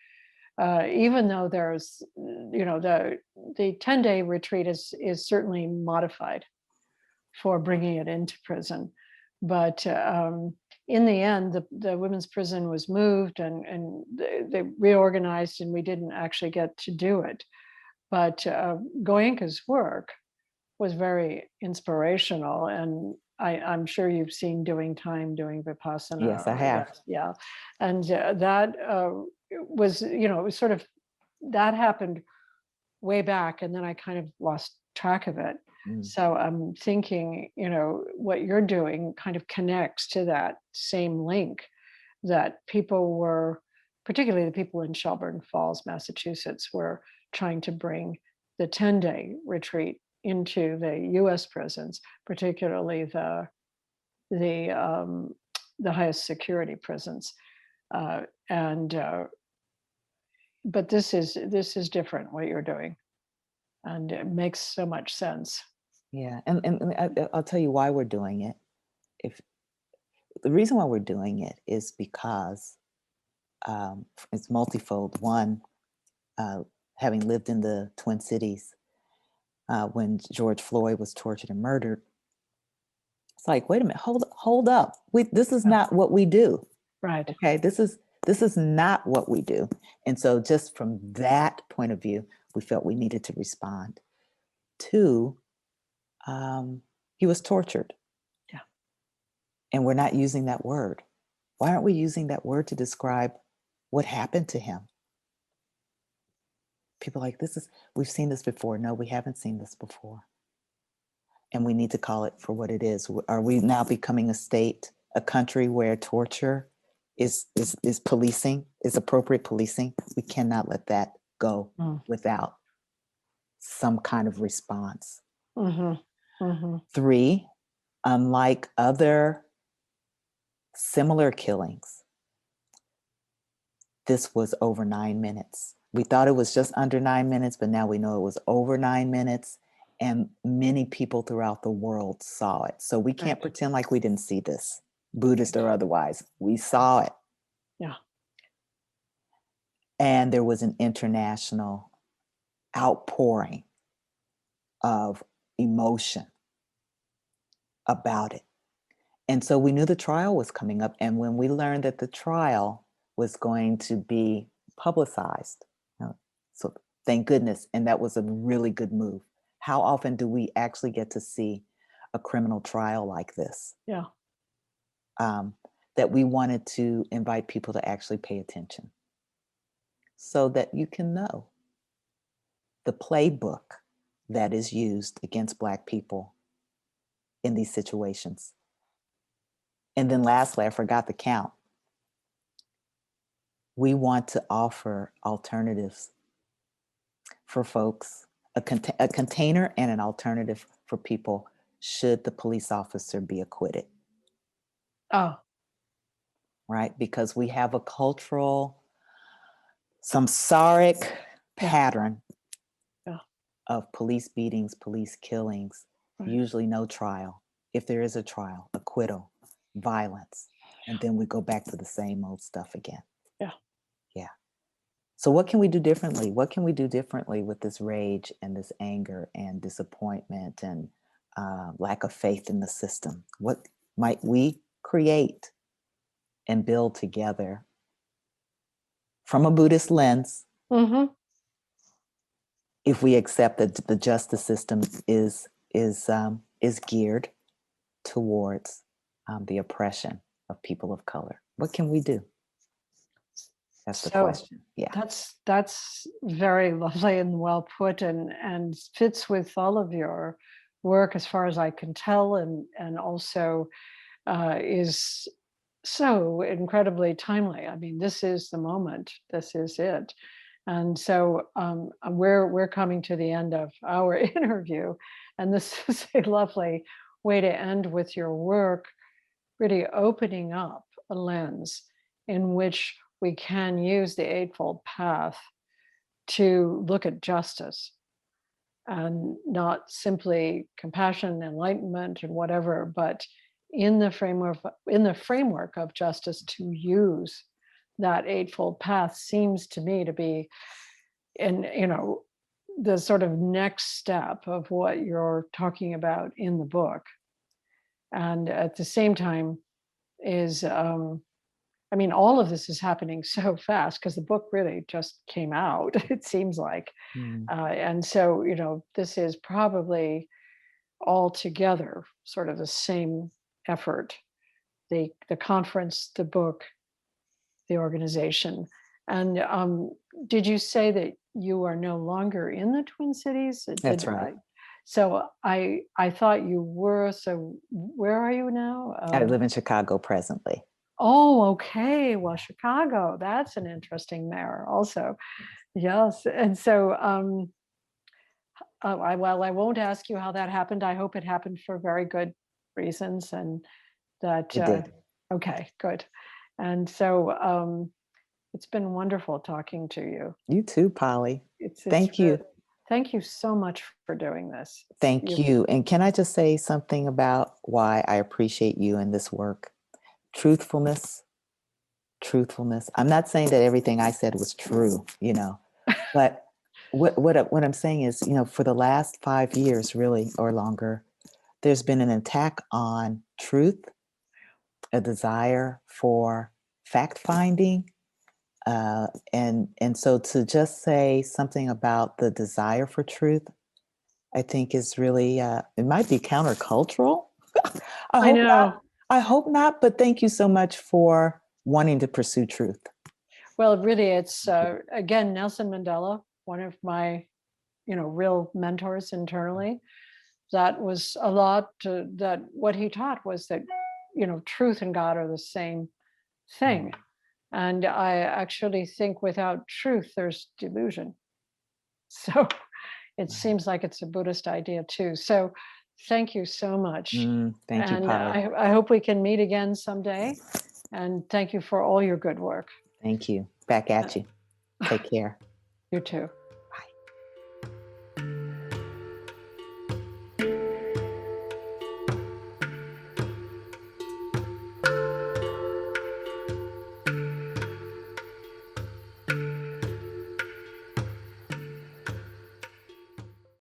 even though there's, the 10-day retreat is certainly modified for bringing it into prison. But in the end, the women's prison was moved and they reorganized, and we didn't actually get to do it. But Goenka's work was very inspirational, and I'm sure you've seen Doing Time, Doing Vipassana, Yes, I or have. yes, yeah, and that was, it was sort of that happened way back, and then I kind of lost track of it. Mm. So I'm thinking, what you're doing kind of connects to that same link that people were, particularly the people in Shelburne Falls, Massachusetts, were trying to bring the 10-day retreat into the U.S. prisons, particularly the highest security prisons. And but this is different what you're doing, and it makes so much sense. Yeah, and I'll tell you why we're doing it. If the reason why we're doing it is because it's multifold. One, having lived in the Twin Cities when George Floyd was tortured and murdered, it's like, wait a minute, hold up. This is not what we do. Right. Okay, this is not what we do. And so just from that point of view, we felt we needed to respond. Two, he was tortured. Yeah. And we're not using that word. Why aren't we using that word to describe what happened to him? People are like, we've seen this before. No, we haven't seen this before. And we need to call it for what it is. Are we now becoming a country where torture is policing, is appropriate policing? We cannot let that go without some kind of response. Mm-hmm. Mm-hmm. Three, unlike other similar killings, this was over 9 minutes. We thought it was just under 9 minutes, but now we know it was over 9 minutes, and many people throughout the world saw it. So we can't pretend like we didn't see this, Buddhist or otherwise. We saw it. Yeah. And there was an international outpouring of emotion about it. And so we knew the trial was coming up. And when we learned that the trial was going to be publicized, so thank goodness. And that was a really good move. How often do we actually get to see a criminal trial like this? Yeah. That we wanted to invite people to actually pay attention so that you can know the playbook that is used against Black people in these situations. And then lastly, I forgot the count. We want to offer alternatives for folks, a container and an alternative for people should the police officer be acquitted. Oh. Right? Because we have a cultural, samsaric pattern of police beatings, police killings, usually no trial. If there is a trial, acquittal, violence, and then we go back to the same old stuff again. Yeah. Yeah. So what can we do differently? What can we do differently with this rage and this anger and disappointment and lack of faith in the system? What might we create and build together from a Buddhist lens? Mm-hmm. If we accept that the justice system is geared towards the oppression of people of color, what can we do? That's the question. Yeah, that's very lovely and well put, and fits with all of your work as far as I can tell, and also is so incredibly timely. I mean, this is the moment. This is it. And so we're coming to the end of our interview, and this is a lovely way to end with your work, really opening up a lens in which we can use the Eightfold Path to look at justice, and not simply compassion, enlightenment, and whatever, but in the framework of justice, to use that Eightfold Path seems to me to be, and the sort of next step of what you're talking about in the book. And at the same time is, I mean, all of this is happening so fast because the book really just came out, it seems like. And so, this is probably all together sort of the same effort, the conference, the book, the organization. And did you say that you are no longer in the Twin Cities? That's right. So I thought you were. So where are you now? I live in Chicago presently. Oh, okay. Well, Chicago, that's an interesting mayor also. Yes. And so, I won't ask you how that happened. I hope it happened for very good reasons, and that, It did. okay, good. And so, it's been wonderful talking to you. You too, Polly. It's Thank you. thank you so much for doing this. Thank you. And can I just say something about why I appreciate you in this work? Truthfulness. Truthfulness. I'm not saying that everything I said was true, but what I'm saying is, for the last 5 years, really, or longer, there's been an attack on truth, a desire for fact finding, and so to just say something about the desire for truth, I think is really it might be countercultural. I I hope know. not. I hope not. But thank you so much for wanting to pursue truth. Well, really, it's again, Nelson Mandela, one of my, real mentors internally. That was a lot. That what he taught was that, truth and God are the same thing. And I actually think without truth, there's delusion. So it seems like it's a Buddhist idea too. So thank you so much. Thank you, And Polly. I hope we can meet again someday. And thank you for all your good work. Thank you. Back at you. Take care. You too.